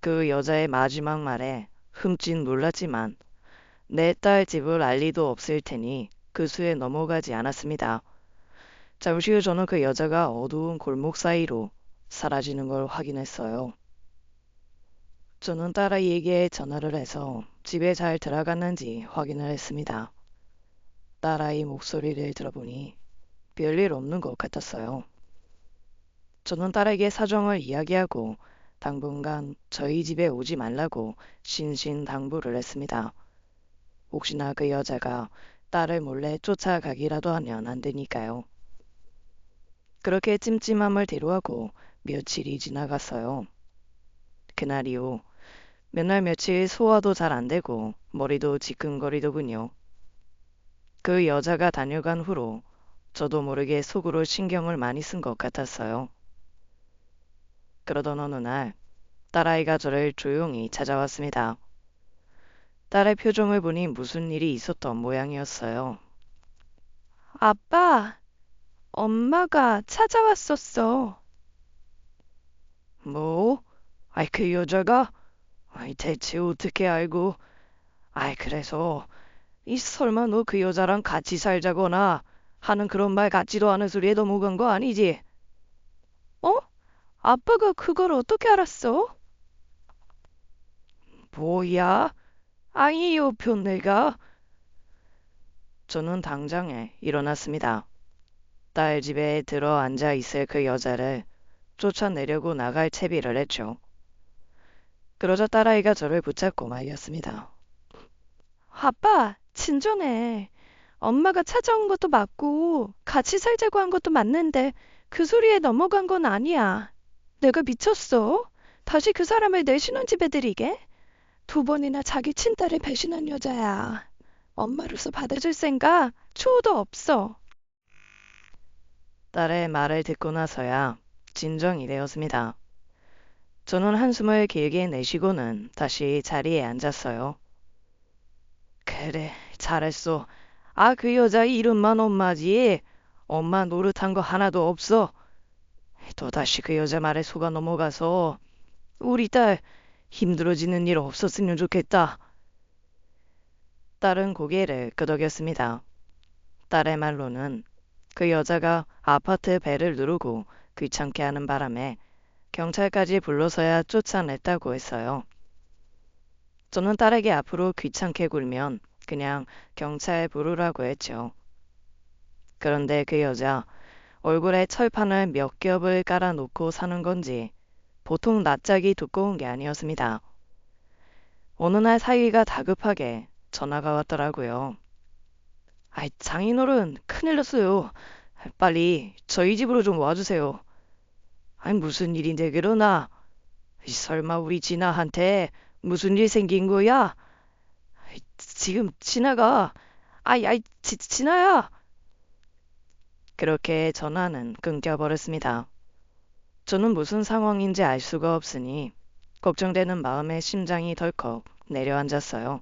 그 여자의 마지막 말에 흠칫 놀랐지만 내 딸 집을 알 리도 없을 테니 그 수에 넘어가지 않았습니다. 잠시 후 저는 그 여자가 어두운 골목 사이로 사라지는 걸 확인했어요. 저는 딸아이에게 전화를 해서 집에 잘 들어갔는지 확인을 했습니다. 딸아이 목소리를 들어보니 별일 없는 것 같았어요. 저는 딸에게 사정을 이야기하고 당분간 저희 집에 오지 말라고 신신당부를 했습니다. 혹시나 그 여자가 딸을 몰래 쫓아가기라도 하면 안 되니까요. 그렇게 찜찜함을 뒤로하고 며칠이 지나갔어요. 그날 이후 몇 날 며칠 소화도 잘 안 되고 머리도 지끈거리더군요. 그 여자가 다녀간 후로 저도 모르게 속으로 신경을 많이 쓴 것 같았어요. 그러던 어느 날 딸아이가 저를 조용히 찾아왔습니다. 딸의 표정을 보니 무슨 일이 있었던 모양이었어요. 아빠, 엄마가 찾아왔었어. 뭐? 아이, 그 여자가? 아이, 대체 어떻게 알고? 아이, 그래서, 설마 너 그 여자랑 같이 살자거나 하는 그런 말 같지도 않은 소리에 넘어간 거 아니지? 어? 아빠가 그걸 어떻게 알았어? 뭐야? 아니요, 변내가. 저는 당장에 일어났습니다. 딸 집에 들어 앉아 있을 그 여자를 쫓아내려고 나갈 채비를 했죠. 그러자 딸아이가 저를 붙잡고 말렸습니다. 아빠, 진정해. 엄마가 찾아온 것도 맞고 같이 살자고 한 것도 맞는데 그 소리에 넘어간 건 아니야. 내가 미쳤어? 다시 그 사람을 내 신혼집에 들이게? 2번이나 자기 친딸을 배신한 여자야. 엄마로서 받아줄 생각 초도 없어. 딸의 말을 듣고 나서야 진정이 되었습니다. 저는 한숨을 길게 내쉬고는 다시 자리에 앉았어요. 그래, 잘했어. 아, 그 여자 이름만 엄마지. 엄마 노릇한 거 하나도 없어. 또다시 그 여자 말에 속아 넘어가서 우리 딸 힘들어지는 일 없었으면 좋겠다. 딸은 고개를 끄덕였습니다. 딸의 말로는 그 여자가 아파트 벨을 누르고 귀찮게 하는 바람에 경찰까지 불러서야 쫓아냈다고 했어요. 저는 딸에게 앞으로 귀찮게 굴면 그냥 경찰 부르라고 했죠. 그런데 그 여자 얼굴에 철판을 몇 겹을 깔아놓고 사는 건지 보통 낯짝이 두꺼운 게 아니었습니다. 어느 날 사위가 다급하게 전화가 왔더라고요. 아이, 장인어른, 큰일 났어요. 빨리 저희 집으로 좀 와주세요. 아이, 무슨 일인데 그러나? 설마 우리 진아한테 무슨 일 생긴 거야? 아이, 지금 진아가, 진아야! 그렇게 전화는 끊겨버렸습니다. 저는 무슨 상황인지 알 수가 없으니 걱정되는 마음에 심장이 덜컥 내려앉았어요.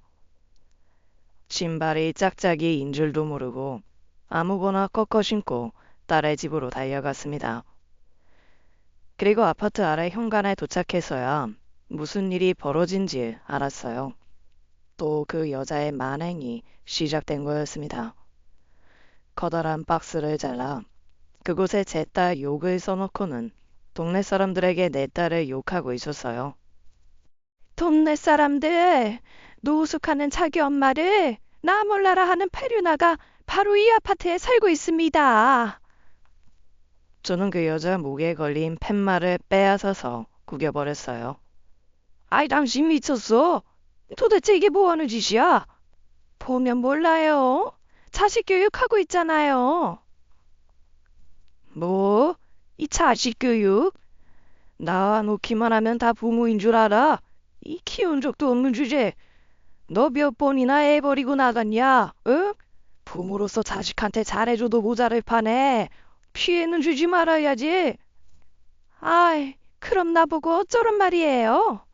신발이 짝짝이인 줄도 모르고 아무거나 꺾어 신고 딸의 집으로 달려갔습니다. 그리고 아파트 아래 현관에 도착해서야 무슨 일이 벌어진지 알았어요. 또 그 여자의 만행이 시작된 거였습니다. 커다란 박스를 잘라 그곳에 제 딸 욕을 써놓고는 동네 사람들에게 내 딸을 욕하고 있었어요. 동네 사람들, 노숙하는 자기 엄마를 나 몰라라 하는 페류나가 바로 이 아파트에 살고 있습니다. 저는 그 여자 목에 걸린 팻말을 빼앗아서 구겨버렸어요. 아이, 당신 미쳤어? 도대체 이게 뭐 하는 짓이야? 보면 몰라요. 자식 교육하고 있잖아요. 뭐? 이 자식 교육? 낳아놓기만 하면 다 부모인 줄 알아? 이 키운 적도 없는 주제. 너 몇 번이나 애 버리고 나갔냐? 응? 부모로서 자식한테 잘해줘도 모자랄 판에 피해는 주지 말아야지. 아이, 그럼 나보고 어쩌란 말이에요?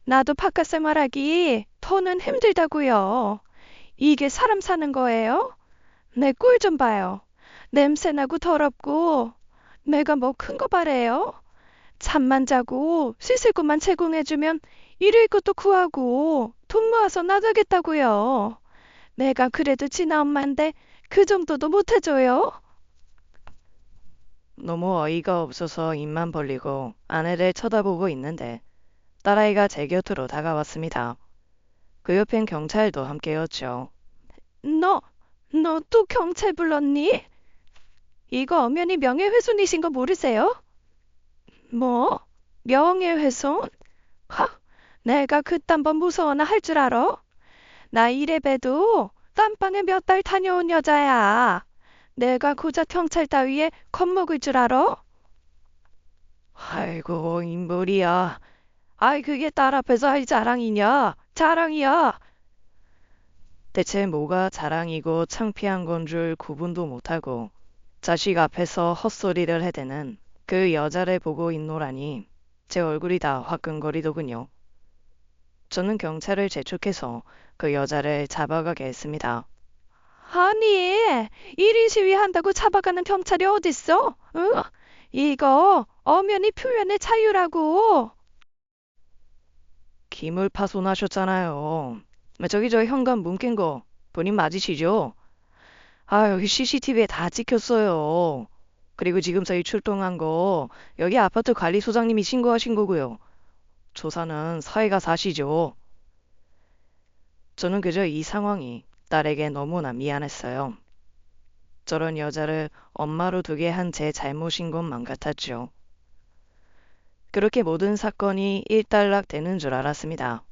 나도 바깥 생활하기 더는 힘들다고요. 이게 사람 사는 거예요? 내 꼴 좀 봐요. 냄새나고 더럽고 내가 뭐 큰 거 바래요? 잠만 자고 씻을 것만 제공해주면 일일 것도 구하고 돈 모아서 나가겠다고요. 내가 그래도 지나 엄마인데 그 정도도 못해줘요? 너무 어이가 없어서 입만 벌리고 아내를 쳐다보고 있는데 딸아이가 제 곁으로 다가왔습니다. 그 옆엔 경찰도 함께였죠. 너, 너 또 경찰 불렀니? 이거 엄연히 명예훼손이신 거 모르세요? 뭐? 명예훼손? 하, 내가 그딴 번 무서워나 할 줄 알아? 나 이래봬도 땀방에 몇 달 다녀온 여자야. 내가 고작 경찰 따위에 겁먹을 줄 알아? 아이고, 인물이야. 아이, 그게 딸 앞에서 할 자랑이냐? 자랑이야. 대체 뭐가 자랑이고 창피한 건 줄 구분도 못하고 자식 앞에서 헛소리를 해대는 그 여자를 보고 있노라니 제 얼굴이 다 화끈거리더군요. 저는 경찰을 재촉해서 그 여자를 잡아가게 했습니다. 아니, 1인 시위한다고 잡아가는 경찰이 어딨어? 응? 이거 엄연히 표현의 자유라고. 기물파손하셨잖아요. 저기 저 현관 문 깬 거 본인 맞으시죠? 아, 여기 CCTV에 다 찍혔어요. 그리고 지금 저희 출동한 거 여기 아파트 관리소장님이 신고하신 거고요. 조사는 사회가 사시죠. 저는 그저 이 상황이 딸에게 너무나 미안했어요. 저런 여자를 엄마로 두게 한 제 잘못인 것만 같았죠. 그렇게 모든 사건이 일단락 되는 줄 알았습니다.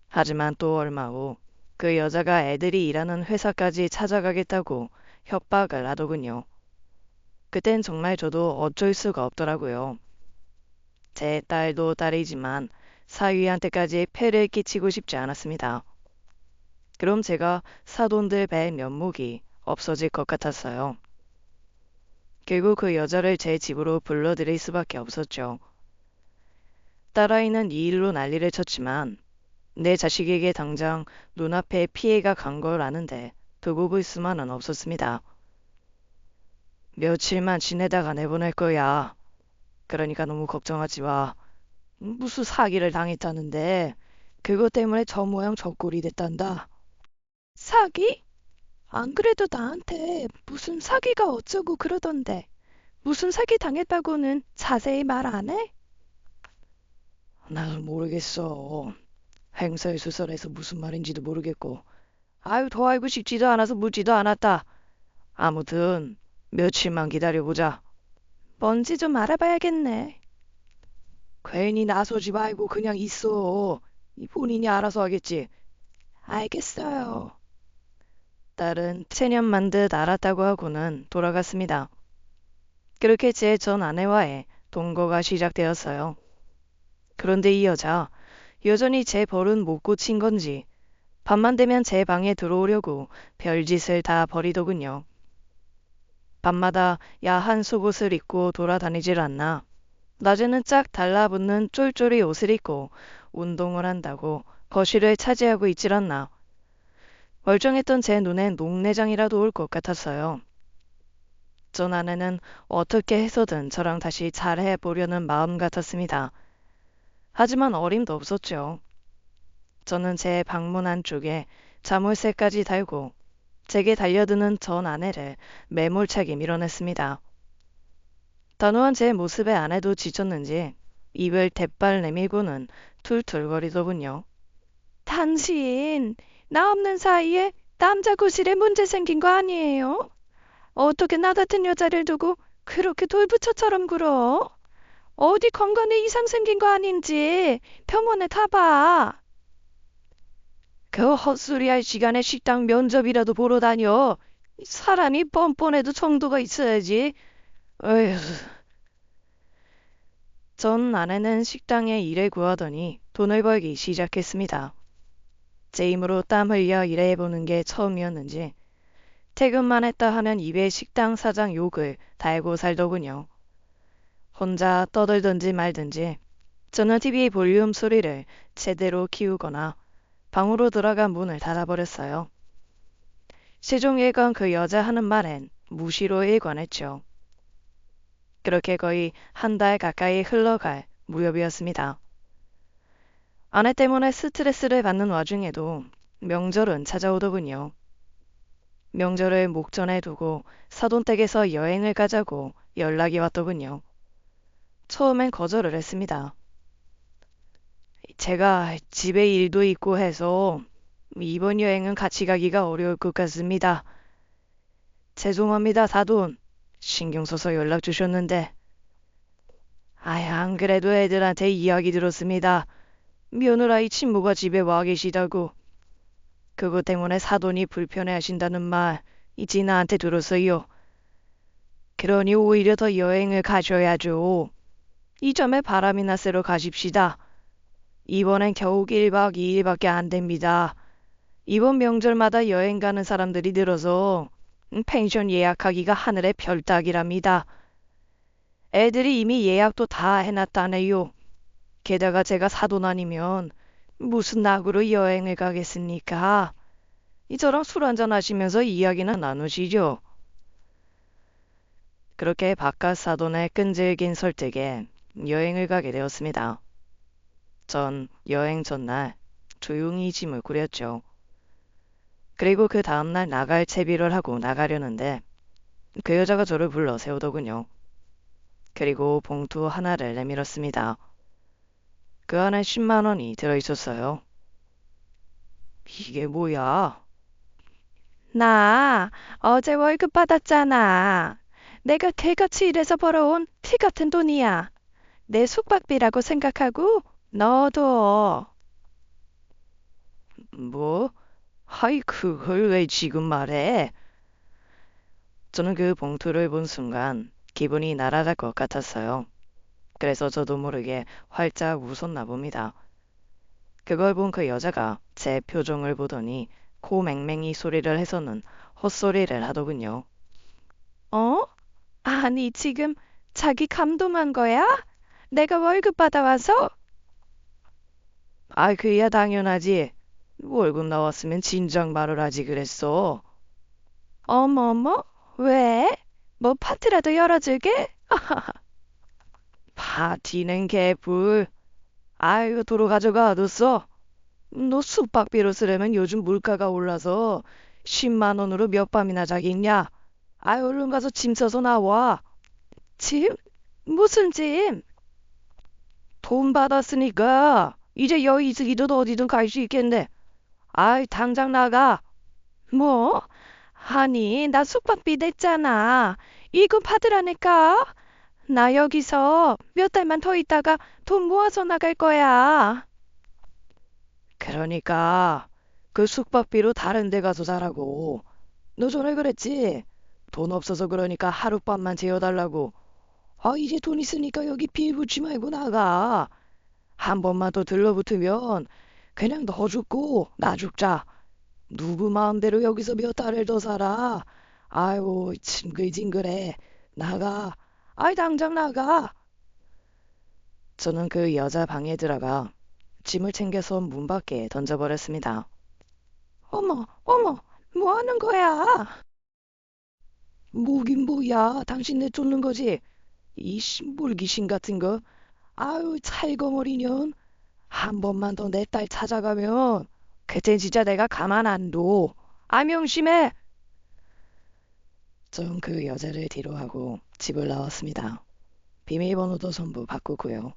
하지만 또 얼마 후 그 여자가 애들이 일하는 회사까지 찾아가겠다고 협박을 하더군요. 그땐 정말 저도 어쩔 수가 없더라고요. 제 딸도 딸이지만 사위한테까지 폐를 끼치고 싶지 않았습니다. 그럼 제가 사돈들 뵐 면목이 없어질 것 같았어요. 결국 그 여자를 제 집으로 불러들일 수밖에 없었죠. 딸아이는 이 일로 난리를 쳤지만 내 자식에게 당장 눈앞에 피해가 간 걸 아는데 두고 볼 수만은 없었습니다. 며칠만 지내다가 내보낼 거야. 그러니까 너무 걱정하지 마. 무슨 사기를 당했다는데 그것 때문에 저 모양 저 꼴이 됐단다. 사기? 안 그래도 나한테 무슨 사기가 어쩌고 그러던데 무슨 사기 당했다고는 자세히 말 안 해? 나도 모르겠어. 행설수설해서 무슨 말인지도 모르겠고 아유 더 알고 싶지도 않아서 묻지도 않았다. 아무튼 며칠만 기다려보자. 뭔지 좀 알아봐야겠네. 괜히 나서지 말고 그냥 있어. 본인이 알아서 하겠지. 알겠어요. 딸은 체념만 듯 알았다고 하고는 돌아갔습니다. 그렇게 제 전 아내와의 동거가 시작되었어요. 그런데 이 여자 여전히 제 버릇 못 고친 건지 밤만 되면 제 방에 들어오려고 별짓을 다 벌이더군요. 밤마다 야한 속옷을 입고 돌아다니질 않나. 낮에는 짝 달라붙는 쫄쫄이 옷을 입고 운동을 한다고 거실을 차지하고 있질 않나. 멀쩡했던 제 눈엔 녹내장이라도 올 것 같았어요. 전 아내는 어떻게 해서든 저랑 다시 잘해보려는 마음 같았습니다. 하지만 어림도 없었죠. 저는 제 방문 안쪽에 자물쇠까지 달고 제게 달려드는 전 아내를 매몰차게 밀어냈습니다. 단호한 제 모습에 아내도 지쳤는지 입을 대빨 내밀고는 툴툴거리더군요. 당신 나 없는 사이에 남자 구실에 문제 생긴 거 아니에요? 어떻게 나 같은 여자를 두고 그렇게 돌부처처럼 굴어? 어디 건강에 이상 생긴 거 아닌지 병원에 가봐. 그 헛소리 할 시간에 식당 면접이라도 보러 다녀. 사람이 뻔뻔해도 정도가 있어야지. 어휴. 전 아내는 식당에 일을 구하더니 돈을 벌기 시작했습니다. 제 힘으로 땀 흘려 일해보는 게 처음이었는지 퇴근만 했다 하면 입에 식당 사장 욕을 달고 살더군요. 혼자 떠들든지 말든지 저는 TV 볼륨 소리를 제대로 키우거나 방으로 들어가 문을 닫아버렸어요. 세종일관 그 여자 하는 말엔 무시로 일관했죠. 그렇게 거의 한 달 가까이 흘러갈 무렵이었습니다. 아내 때문에 스트레스를 받는 와중에도 명절은 찾아오더군요. 명절을 목전에 두고 사돈댁에서 여행을 가자고 연락이 왔더군요. 처음엔 거절을 했습니다. 제가 집에 일도 있고 해서 이번 여행은 같이 가기가 어려울 것 같습니다. 죄송합니다, 사돈. 신경 써서 연락 주셨는데. 안 그래도 애들한테 이야기 들었습니다. 며느라이 친모가 집에 와 계시다고. 그것 때문에 사돈이 불편해하신다는 말 이제 나한테 들었어요. 그러니 오히려 더 여행을 가셔야죠. 이 점에 바람이나 쐬러 가십시다. 이번엔 겨우 1박 2일밖에 안 됩니다. 이번 명절마다 여행 가는 사람들이 늘어서 펜션 예약하기가 하늘의 별 따기랍니다. 애들이 이미 예약도 다 해놨다네요. 게다가 제가 사돈 아니면 무슨 낙으로 여행을 가겠습니까? 이처럼 술 한잔 하시면서 이야기나 나누시죠. 그렇게 바깥 사돈의 끈질긴 설득에 여행을 가게 되었습니다. 전 여행 전날 조용히 짐을 꾸렸죠. 그리고 그 다음날 나갈 채비를 하고 나가려는데 그 여자가 저를 불러 세우더군요. 그리고 봉투 하나를 내밀었습니다. 그 안에 10만 원이 들어있었어요. 이게 뭐야? 나 어제 월급 받았잖아. 내가 개같이 일해서 벌어온 피 같은 돈이야. 내 숙박비라고 생각하고 넣어둬. 뭐? 하이, 그걸 왜 지금 말해? 저는 그 봉투를 본 순간 기분이 날아갈 것 같았어요. 그래서 저도 모르게 활짝 웃었나 봅니다. 그걸 본 그 여자가 제 표정을 보더니 코 맹맹이 소리를 해서는 헛소리를 하더군요. 어? 아니, 지금 자기 감동한 거야? 내가 월급 받아와서? 아, 그야 당연하지. 월급 나왔으면 진작 말을 하지 그랬어. 어머머? 왜? 뭐 파티라도 열어줄게? 파티는 개뿔. 아이고, 도로 가져가뒀어. 너 숙박비로 쓰려면 요즘 물가가 올라서 10만 원으로 몇 밤이나 자겠냐? 아이, 얼른 가서 짐 써서 나와. 짐? 무슨 짐? 돈 받았으니까 이제 여의주기든 어디든 갈 수 있겠네. 아이, 당장 나가. 뭐? 아니, 나 숙박비 냈잖아. 이거 받으라니까. 나 여기서 몇 달만 더 있다가 돈 모아서 나갈 거야. 그러니까 그 숙박비로 다른 데 가서 자라고. 너 전에 그랬지? 돈 없어서 그러니까 하룻밤만 재워달라고. 아, 이제 돈 있으니까 여기 빌붙지 말고 나가. 한 번만 더 들러붙으면 그냥 너 죽고 나 죽자. 누구 마음대로 여기서 몇 달을 더 살아. 아이고, 징글징글해. 나가. 아이, 당장 나가. 저는 그 여자 방에 들어가 짐을 챙겨서 문 밖에 던져버렸습니다. 어머, 어머, 뭐 하는 거야? 뭐긴 뭐야. 당신 내쫓는 거지. 이 신불귀신 같은 거. 아유, 찰거머리 년. 한 번만 더 내 딸 찾아가면 그땐 진짜 내가 가만 안 둬. 아, 명심해. 전 그 여자를 뒤로하고 집을 나왔습니다. 비밀번호도 전부 바꾸고요.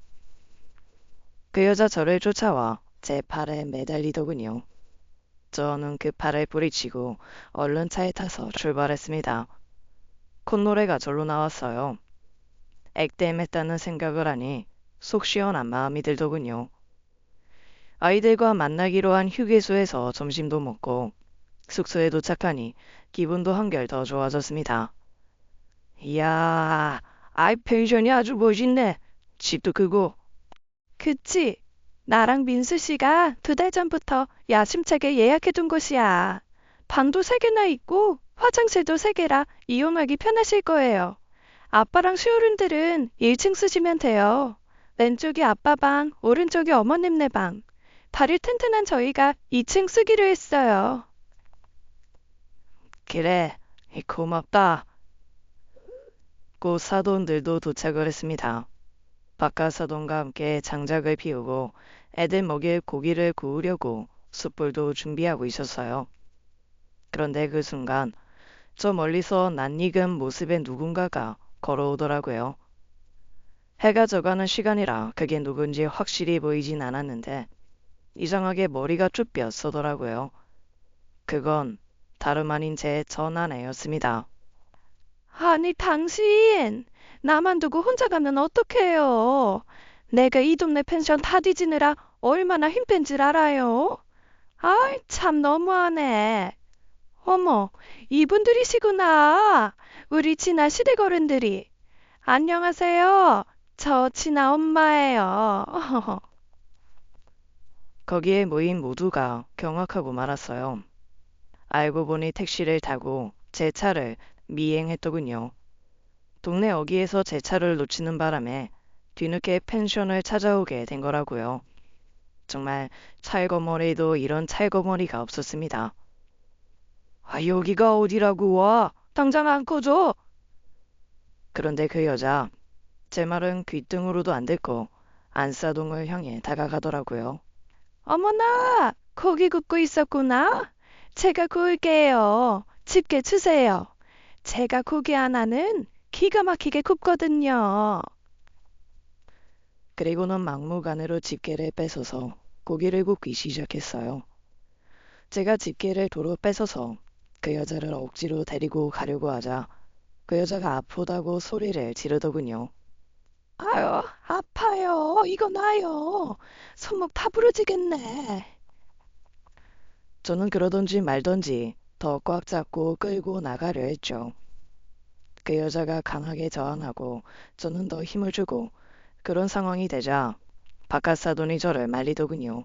그 여자 저를 쫓아와 제 팔에 매달리더군요. 저는 그 팔을 뿌리치고 얼른 차에 타서 출발했습니다. 콧노래가 절로 나왔어요. 액땜했다는 생각을 하니 속 시원한 마음이 들더군요. 아이들과 만나기로 한 휴게소에서 점심도 먹고 숙소에 도착하니 기분도 한결 더 좋아졌습니다. 이야, 아이 펜션이 아주 멋있네. 집도 크고. 그치? 나랑 민수 씨가 2달 전부터 야심차게 예약해둔 곳이야. 방도 3개나 있고 화장실도 3개라 이용하기 편하실 거예요. 아빠랑 수요른들은 1층 쓰시면 돼요. 왼쪽이 아빠 방, 오른쪽이 어머님네 방. 다리 튼튼한 저희가 2층 쓰기로 했어요. 그래, 고맙다. 곧 사돈들도 도착을 했습니다. 바깥 사돈과 함께 장작을 피우고 애들 먹일 고기를 구우려고 숯불도 준비하고 있었어요. 그런데 그 순간 저 멀리서 낯익은 모습의 누군가가 걸어오더라고요. 해가 져가는 시간이라 그게 누군지 확실히 보이진 않았는데 이상하게 머리가 쭉 뼛서더라고요. 그건 다름 아닌 제 전아내였습니다. 아니, 당신 나만 두고 혼자 가면 어떡해요? 내가 이 동네 펜션 다 뒤지느라 얼마나 힘든 줄 알아요? 아이, 참 너무하네. 어머, 이분들이시구나. 우리 진아 시댁 어른들이. 안녕하세요. 저 진아 엄마예요. 거기에 모인 모두가 경악하고 말았어요. 알고 보니 택시를 타고 제 차를 미행했더군요. 동네 어귀에서 제 차를 놓치는 바람에 뒤늦게 펜션을 찾아오게 된 거라고요. 정말 찰거머리도 이런 찰거머리가 없었습니다. 아, 여기가 어디라고 와? 당장 안 꺼져! 그런데 그 여자, 제 말은 귀등으로도 안 듣고 안사동을 향해 다가가더라고요. 어머나! 고기 굽고 있었구나? 제가 구울게요. 집게 주세요. 제가 고기 하나는 기가 막히게 굽거든요. 그리고는 막무가내로 집게를 뺏어서 고기를 굽기 시작했어요. 제가 집게를 도로 뺏어서 그 여자를 억지로 데리고 가려고 하자 그 여자가 아프다고 소리를 지르더군요. 아유, 아파요. 이거 놔요. 손목 다 부러지겠네. 저는 그러던지 말던지 더 꽉 잡고 끌고 나가려 했죠. 그 여자가 강하게 저항하고 저는 더 힘을 주고 그런 상황이 되자 바깥 사돈이 저를 말리더군요.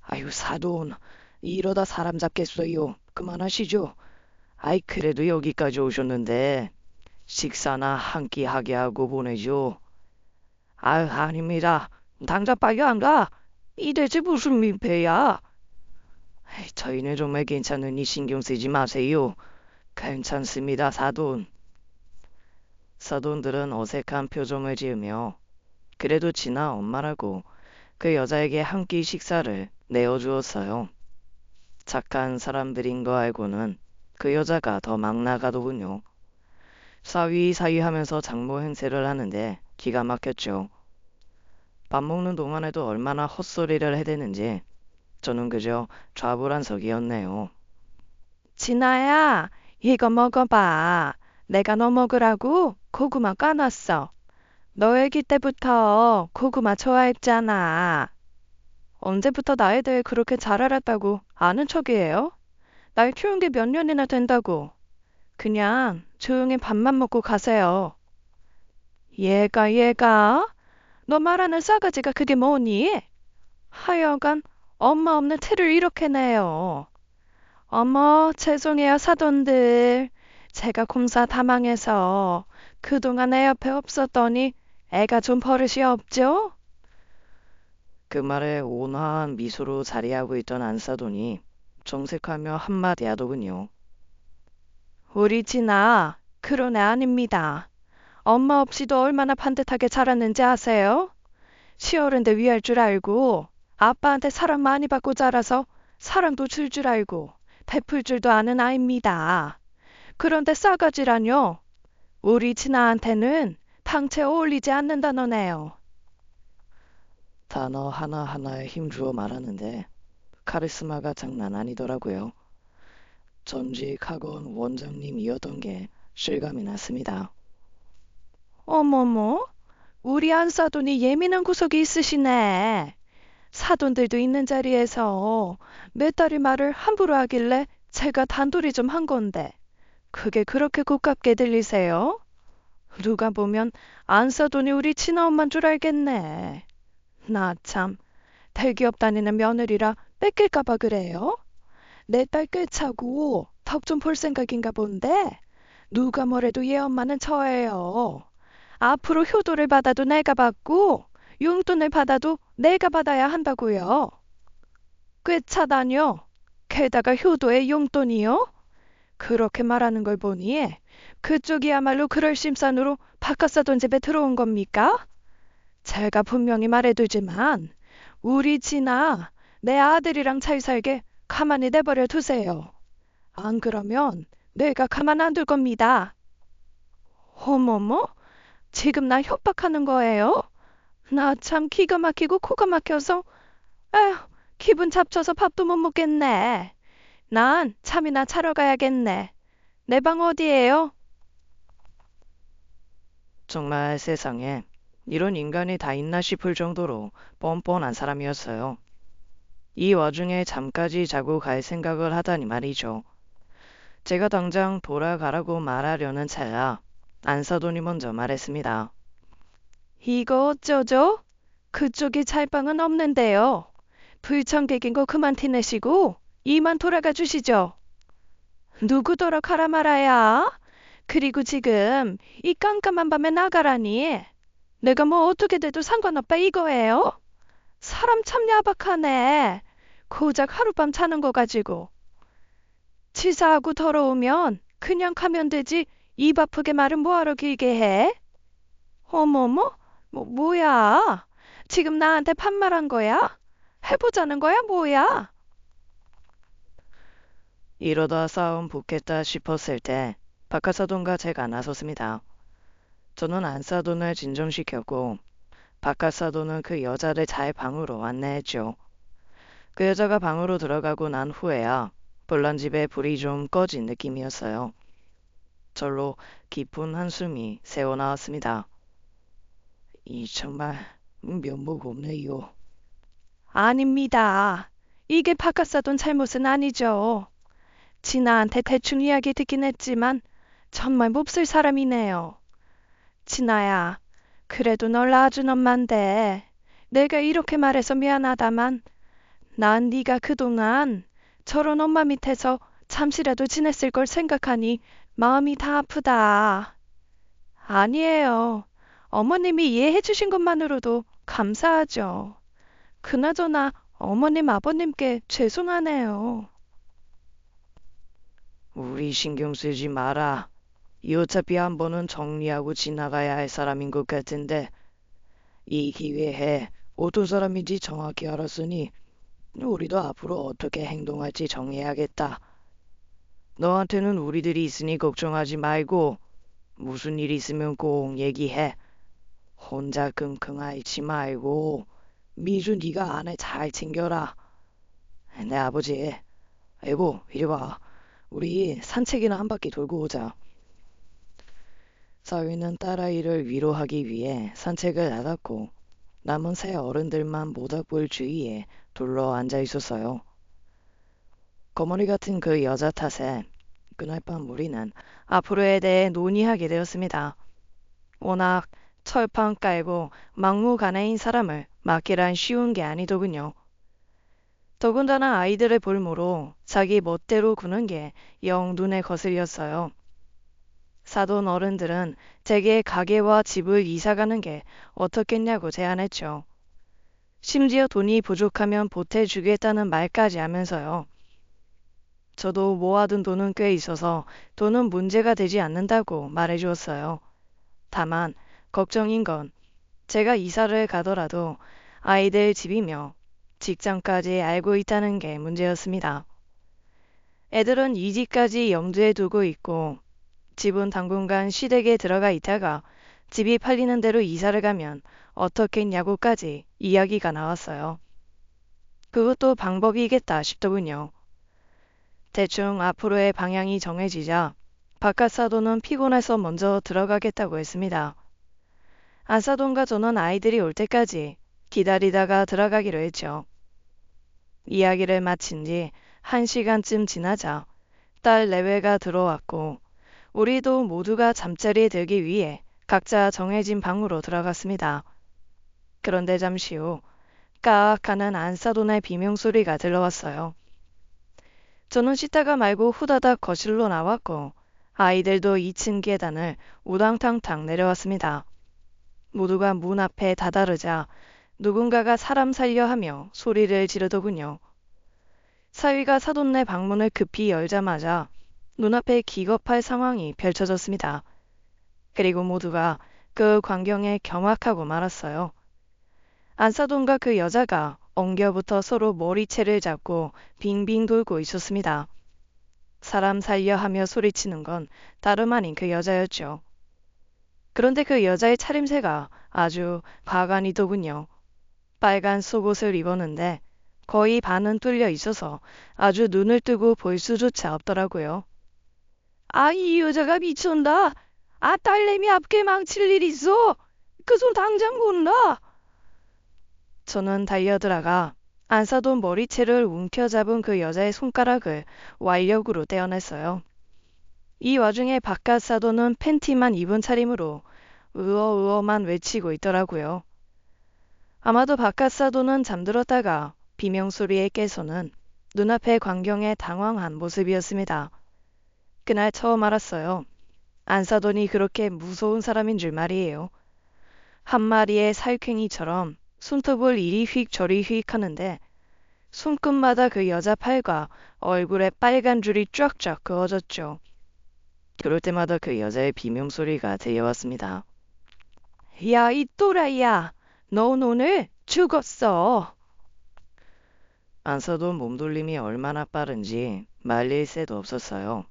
아유, 사돈, 이러다 사람 잡겠어요. 그만하시죠. 아이, 그래도 여기까지 오셨는데 식사나 한 끼 하게 하고 보내죠. 아유, 아닙니다. 당장 빨리 안 가. 이 대체 무슨 민폐야? 에이, 저희는 정말 괜찮으니 신경 쓰지 마세요. 괜찮습니다, 사돈. 사돈들은 어색한 표정을 지으며 그래도 지나 엄마라고 그 여자에게 한 끼 식사를 내어주었어요. 착한 사람들인 거 알고는 그 여자가 더 막 나가더군요. 사위사위 하면서 장모 행세를 하는데 기가 막혔죠. 밥 먹는 동안에도 얼마나 헛소리를 해대는지 저는 그저 좌불안석이었네요. 진아야, 이거 먹어봐. 내가 너 먹으라고 고구마 까놨어. 너 애기 때부터 고구마 좋아했잖아. 언제부터 나에 대해 그렇게 잘 알았다고 아는 척이에요? 날 키운 게 몇 년이나 된다고. 그냥 조용히 밥만 먹고 가세요. 얘가? 너 말하는 싸가지가 그게 뭐니? 하여간 엄마 없는 티를 이렇게 내요. 어머, 죄송해요, 사돈들. 제가 공사 다 망해서 그동안 애 옆에 없었더니 애가 좀 버릇이 없죠? 그 말에 온화한 미소로 자리하고 있던 안사돈이 정색하며 한마디 하더군요. 우리 진아, 그런 애 아닙니다. 엄마 없이도 얼마나 반듯하게 자랐는지 아세요? 시어른데 위할 줄 알고 아빠한테 사랑 많이 받고 자라서 사랑도 줄 줄 알고 베풀 줄도 아는 아입니다. 그런데 싸가지라뇨. 우리 진아한테는 당체 어울리지 않는다너네요. 단어 하나하나에 힘주어 말하는데 카리스마가 장난 아니더라고요. 전직 학원 원장님이었던 게 실감이 났습니다. 어머머, 우리 안사돈이 예민한 구석이 있으시네. 사돈들도 있는 자리에서 몇 달이 말을 함부로 하길래 제가 단돌이 좀 한 건데 그게 그렇게 고깝게 들리세요? 누가 보면 안사돈이 우리 친엄마인 줄 알겠네. 나 참, 대기업 다니는 며느리라 뺏길까봐 그래요? 내 딸 꿰차고 덕 좀 볼 생각인가 본데 누가 뭐래도 얘 엄마는 저예요. 앞으로 효도를 받아도 내가 받고 용돈을 받아도 내가 받아야 한다고요. 꿰차다뇨. 게다가 효도에 용돈이요? 그렇게 말하는 걸 보니 그쪽이야말로 그럴 심산으로 바깥사돈 집에 들어온 겁니까? 제가 분명히 말해두지만 우리 진아 내 아들이랑 잘 살게 가만히 내버려 두세요. 안 그러면 내가 가만 안 둘 겁니다. 어머머? 지금 나 협박하는 거예요? 나 참 기가 막히고 코가 막혀서 에휴 기분 잡쳐서 밥도 못 먹겠네. 난 잠이나 자러 가야겠네. 내 방 어디예요? 정말 세상에 이런 인간이 다 있나 싶을 정도로 뻔뻔한 사람이었어요. 이 와중에 잠까지 자고 갈 생각을 하다니 말이죠. 제가 당장 돌아가라고 말하려는 찰나 안사돈이 먼저 말했습니다. 이거 어쩌죠? 그쪽이 찰방은 없는데요. 불청객인 거 그만 티내시고 이만 돌아가 주시죠. 누구더러 가라 말아야? 그리고 지금 이 깜깜한 밤에 나가라니. 내가 뭐 어떻게 돼도 상관없다 이거예요? 사람 참 야박하네. 고작 하룻밤 자는 거 가지고. 치사하고 더러우면 그냥 가면 되지. 입 아프게 말은 뭐하러 길게 해? 어머머? 뭐야? 지금 나한테 반말한 거야? 해보자는 거야, 뭐야? 이러다 싸움 붙겠다 싶었을 때 박하사돈과 제가 나섰습니다. 저는 안사돈을 진정시켰고 박하사돈은 그 여자를 잘 방으로 안내했죠. 그 여자가 방으로 들어가고 난 후에야 불난집에 불이 좀 꺼진 느낌이었어요. 절로 깊은 한숨이 새어나왔습니다. 이 정말 면목 없네요. 아닙니다. 이게 박하사돈 잘못은 아니죠. 진아한테 대충 이야기 듣긴 했지만 정말 몹쓸 사람이네요. 진아야, 그래도 널 낳아준 엄만데 내가 이렇게 말해서 미안하다만 난 네가 그동안 저런 엄마 밑에서 잠시라도 지냈을 걸 생각하니 마음이 다 아프다. 아니에요. 어머님이 이해해 주신 것만으로도 감사하죠. 그나저나 어머님 아버님께 죄송하네요. 우리 신경 쓰지 마라. 이 어차피 한 번은 정리하고 지나가야 할 사람인 것 같은데 이 기회에 어떤 사람인지 정확히 알았으니 우리도 앞으로 어떻게 행동할지 정해야겠다. 너한테는 우리들이 있으니 걱정하지 말고 무슨 일 있으면 꼭 얘기해. 혼자 끙끙 앓지 말고 미주 네가 아내 잘 챙겨라. 내 아버지, 여보 이리 와. 우리 산책이나 한 바퀴 돌고 오자. 사위는 딸아이를 위로하기 위해 산책을 나갔고 남은 세 어른들만 모닥불 주위에 둘러 앉아 있었어요. 거머리 같은 그 여자 탓에 그날 밤 우리는 앞으로에 대해 논의하게 되었습니다. 워낙 철판 깔고 막무가내인 사람을 맡기란 쉬운 게 아니더군요. 더군다나 아이들을 볼모로 자기 멋대로 구는 게 영 눈에 거슬렸어요. 사돈 어른들은 제게 가게와 집을 이사가는 게 어떻겠냐고 제안했죠. 심지어 돈이 부족하면 보태주겠다는 말까지 하면서요. 저도 모아둔 돈은 꽤 있어서 돈은 문제가 되지 않는다고 말해주었어요. 다만 걱정인 건 제가 이사를 가더라도 아이들 집이며 직장까지 알고 있다는 게 문제였습니다. 애들은 이 집까지 염두에 두고 있고 집은 당분간 시댁에 들어가 있다가 집이 팔리는 대로 이사를 가면 어떻겠냐고까지 이야기가 나왔어요. 그것도 방법이겠다 싶더군요. 대충 앞으로의 방향이 정해지자 바깥사돈은 피곤해서 먼저 들어가겠다고 했습니다. 안사돈과 저는 아이들이 올 때까지 기다리다가 들어가기로 했죠. 이야기를 마친 지 1시간쯤 지나자 딸 내외가 들어왔고 우리도 모두가 잠자리에 들기 위해 각자 정해진 방으로 들어갔습니다. 그런데 잠시 후 까악 하는 안사돈의 비명소리가 들려왔어요. 저는 씻다가 말고 후다닥 거실로 나왔고 아이들도 2층 계단을 우당탕탕 내려왔습니다. 모두가 문 앞에 다다르자 누군가가 사람 살려 하며 소리를 지르더군요. 사위가 사돈네 방문을 급히 열자마자 눈앞에 기겁할 상황이 펼쳐졌습니다. 그리고 모두가 그 광경에 경악하고 말았어요. 안사돈과 그 여자가 엉겨붙어 서로 머리채를 잡고 빙빙 돌고 있었습니다. 사람 살려 하며 소리치는 건 다름 아닌 그 여자였죠. 그런데 그 여자의 차림새가 아주 과간이더군요. 빨간 속옷을 입었는데 거의 반은 뚫려 있어서 아주 눈을 뜨고 볼 수조차 없더라고요. 아, 이 여자가 미쳤나? 아, 딸내미 앞게 망칠 일 있어? 그 손 당장 곤라. 저는 달려들어가 안사돈 머리채를 움켜잡은 그 여자의 손가락을 완력으로 떼어냈어요. 이 와중에 바깥 사돈은 팬티만 입은 차림으로 으어으어만 외치고 있더라고요. 아마도 바깥 사돈은 잠들었다가 비명소리에 깨서는 눈앞의 광경에 당황한 모습이었습니다. 그날 처음 알았어요. 안사돈이 그렇게 무서운 사람인 줄 말이에요. 한 마리의 살쾡이처럼 손톱을 이리 휙 저리 휙 하는데 손끝마다 그 여자 팔과 얼굴에 빨간 줄이 쫙쫙 그어졌죠. 그럴 때마다 그 여자의 비명소리가 들려왔습니다. 야, 이 또라이야! 넌 오늘 죽었어! 안서도 몸돌림이 얼마나 빠른지 말릴 새도 없었어요.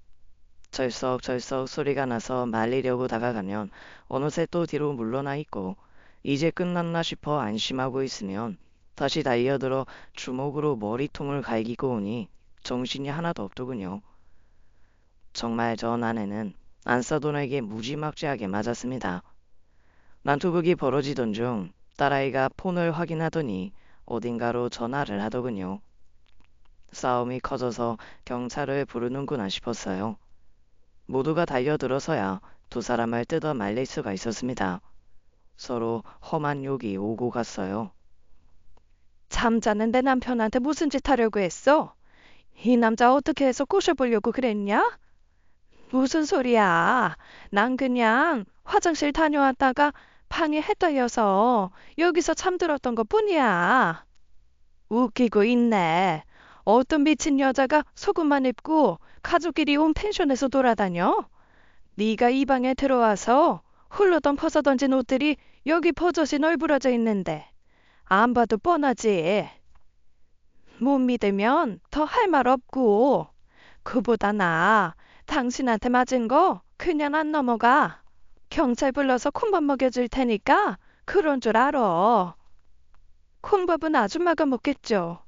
철썩철썩 소리가 나서 말리려고 다가가면 어느새 또 뒤로 물러나 있고 이제 끝났나 싶어 안심하고 있으면 다시 달려들어 주먹으로 머리통을 갈기고 오니 정신이 하나도 없더군요. 정말 전 아내는 안사돈에게 무지막지하게 맞았습니다. 난투극이 벌어지던 중 딸아이가 폰을 확인하더니 어딘가로 전화를 하더군요. 싸움이 커져서 경찰을 부르는구나 싶었어요. 모두가 달려들어서야 두 사람을 뜯어 말릴 수가 있었습니다. 서로 험한 욕이 오고 갔어요. 잠자는 내 남편한테 무슨 짓 하려고 했어? 이 남자 어떻게 해서 꼬셔보려고 그랬냐? 무슨 소리야. 난 그냥 화장실 다녀왔다가 방에 해 떨려서 여기서 잠들었던 것뿐이야. 웃기고 있네. 어떤 미친 여자가 속옷만 입고 가족끼리 온 펜션에서 돌아다녀? 네가 이 방에 들어와서 홀로 덮어서 던진 옷들이 여기 버젓이 널브러져 있는데 안 봐도 뻔하지. 못 믿으면 더 할 말 없고 그보다 나 당신한테 맞은 거 그냥 안 넘어가. 경찰 불러서 콩밥 먹여줄 테니까 그런 줄 알아. 콩밥은 아줌마가 먹겠죠.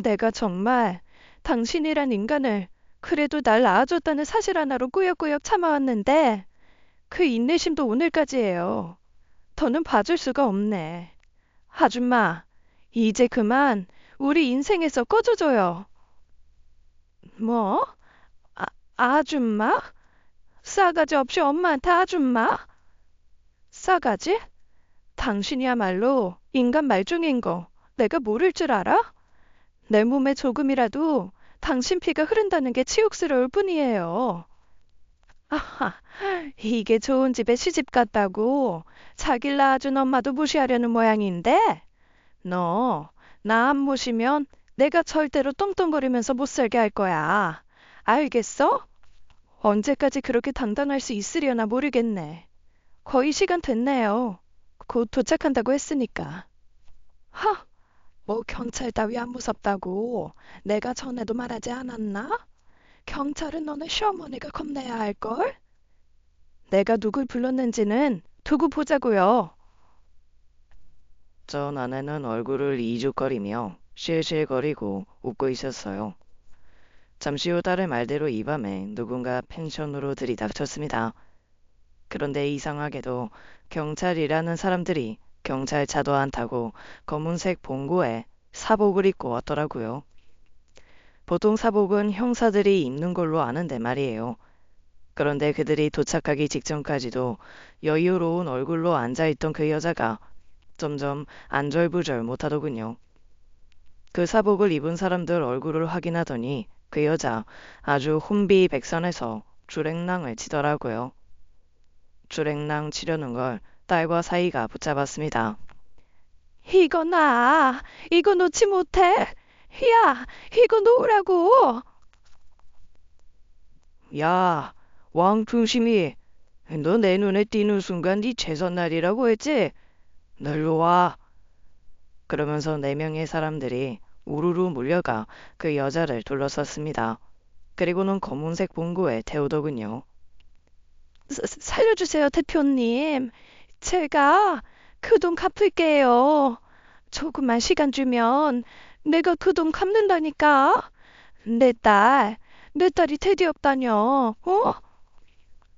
내가 정말 당신이란 인간을 그래도 날 낳아줬다는 사실 하나로 꾸역꾸역 참아왔는데 그 인내심도 오늘까지예요. 더는 봐줄 수가 없네. 아줌마, 이제 그만 우리 인생에서 꺼져줘요. 뭐? 아, 아줌마? 싸가지 없이 엄마한테 아줌마? 싸가지? 당신이야말로 인간 말종인 거 내가 모를 줄 알아? 내 몸에 조금이라도 당신 피가 흐른다는 게 치욕스러울 뿐이에요. 아하, 이게 좋은 집에 시집 갔다고 자기를 낳아준 엄마도 무시하려는 모양인데 너 나 안 모시면 내가 절대로 똥똥거리면서 못 살게 할 거야. 알겠어? 언제까지 그렇게 당당할 수 있으려나 모르겠네. 거의 시간 됐네요. 곧 도착한다고 했으니까. 하, 뭐 경찰 따위 안 무섭다고 내가 전에도 말하지 않았나? 경찰은 너네 시어머니가 겁내야 할걸? 내가 누굴 불렀는지는 두고 보자고요. 전 아내는 얼굴을 이죽거리며 실실거리고 웃고 있었어요. 잠시 후 딸의 말대로 이 밤에 누군가 펜션으로 들이닥쳤습니다. 그런데 이상하게도 경찰이라는 사람들이 경찰차도 안 타고 검은색 봉고에 사복을 입고 왔더라고요. 보통 사복은 형사들이 입는 걸로 아는데 말이에요. 그런데 그들이 도착하기 직전까지도 여유로운 얼굴로 앉아있던 그 여자가 점점 안절부절 못하더군요. 그 사복을 입은 사람들 얼굴을 확인하더니 그 여자 아주 혼비백산해서 주랭랑을 치더라고요. 주랭랑 치려는 걸 딸과 사이가 붙잡았습니다. 이거 놓지 못해. 야, 이거 놓으라고. 야, 왕충심이, 너 내 눈에 띄는 순간 네 최선날이라고 했지? 널로 와. 그러면서 네 명의 사람들이 우르르 몰려가 그 여자를 둘러쌌습니다. 그리고는 검은색 봉고에 태우더군요. 살려주세요, 대표님. 제가 그 돈 갚을게요. 조금만 시간 주면 내가 그 돈 갚는다니까. 내 딸이 테디 없다뇨. 어?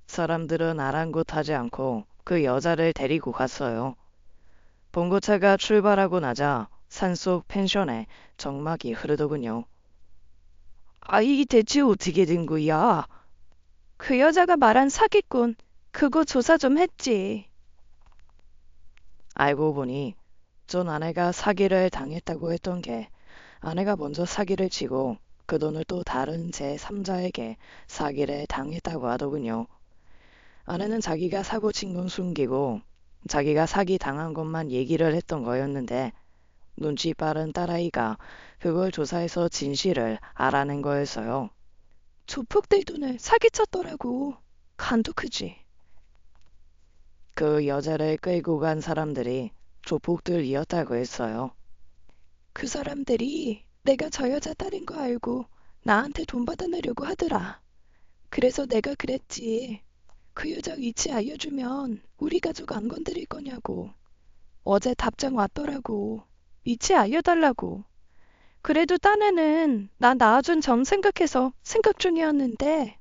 사람들은 아랑곳하지 않고 그 여자를 데리고 갔어요. 봉고차가 출발하고 나자 산속 펜션에 정막이 흐르더군요. 이 대체 어떻게 된 거야? 그 여자가 말한 사기꾼, 그거 조사 좀 했지. 알고 보니 전 아내가 사기를 당했다고 했던 게 아내가 먼저 사기를 치고 그 돈을 또 다른 제3자에게 사기를 당했다고 하더군요. 아내는 자기가 사고 친 건 숨기고 자기가 사기 당한 것만 얘기를 했던 거였는데 눈치 빠른 딸아이가 그걸 조사해서 진실을 알아낸 거였어요. 조폭들 돈을 사기쳤더라고. 간도 크지. 그 여자를 끌고 간 사람들이 조폭들이었다고 했어요. 그 사람들이 내가 저 여자 딸인 거 알고 나한테 돈 받아내려고 하더라. 그래서 내가 그랬지. 그 여자 위치 알려주면 우리 가족 안 건드릴 거냐고. 어제 답장 왔더라고. 위치 알려달라고. 그래도 딴에는 나 낳아준 점 생각해서 생각 중이었는데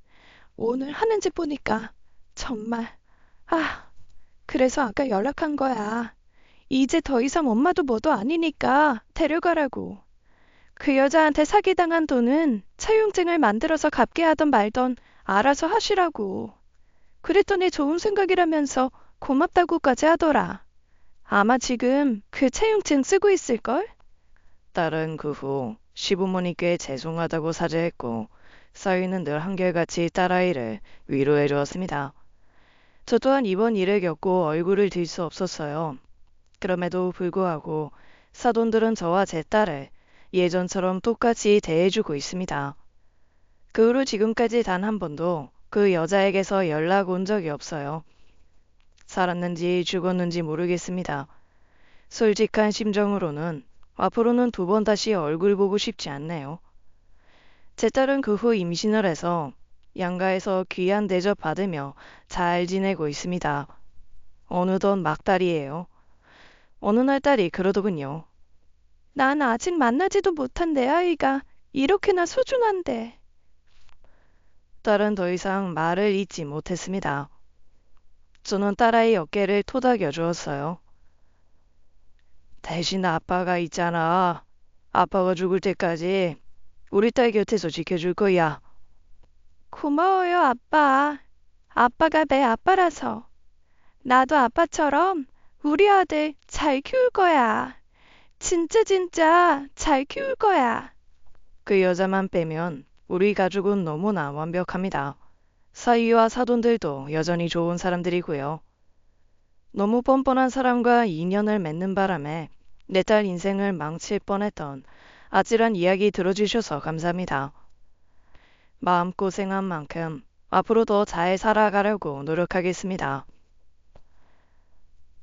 오늘 하는 짓 보니까 정말 그래서 아까 연락한 거야. 이제 더 이상 엄마도 뭐도 아니니까 데려가라고. 그 여자한테 사기당한 돈은 차용증을 만들어서 갚게 하던 말던 알아서 하시라고. 그랬더니 좋은 생각이라면서 고맙다고까지 하더라. 아마 지금 그 차용증 쓰고 있을걸? 딸은 그 후 시부모님께 죄송하다고 사죄했고 사위는 늘 한결같이 딸아이를 위로해 주었습니다. 저 또한 이번 일을 겪고 얼굴을 들 수 없었어요. 그럼에도 불구하고 사돈들은 저와 제 딸을 예전처럼 똑같이 대해주고 있습니다. 그 후로 지금까지 단 한 번도 그 여자에게서 연락 온 적이 없어요. 살았는지 죽었는지 모르겠습니다. 솔직한 심정으로는 앞으로는 두 번 다시 얼굴 보고 싶지 않네요. 제 딸은 그 후 임신을 해서 양가에서 귀한 대접 받으며 잘 지내고 있습니다. 어느덧 막달이에요. 어느 날 딸이 그러더군요. 난 아직 만나지도 못한 내 아이가 이렇게나 소중한데. 딸은 더 이상 말을 잇지 못했습니다. 저는 딸아이 어깨를 토닥여 주었어요. 대신 아빠가 있잖아. 아빠가 죽을 때까지 우리 딸 곁에서 지켜줄 거야. 고마워요, 아빠. 아빠가 내 아빠라서. 나도 아빠처럼 우리 아들 잘 키울 거야. 진짜 잘 키울 거야. 그 여자만 빼면 우리 가족은 너무나 완벽합니다. 사위와 사돈들도 여전히 좋은 사람들이고요. 너무 뻔뻔한 사람과 인연을 맺는 바람에 내 딸 인생을 망칠 뻔했던 아찔한 이야기 들어주셔서 감사합니다. 마음고생한 만큼 앞으로 더 잘 살아가려고 노력하겠습니다.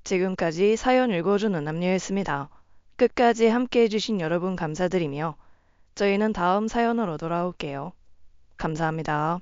지금까지 사연 읽어주는 남녀였습니다. 끝까지 함께 해주신 여러분 감사드리며 저희는 다음 사연으로 돌아올게요. 감사합니다.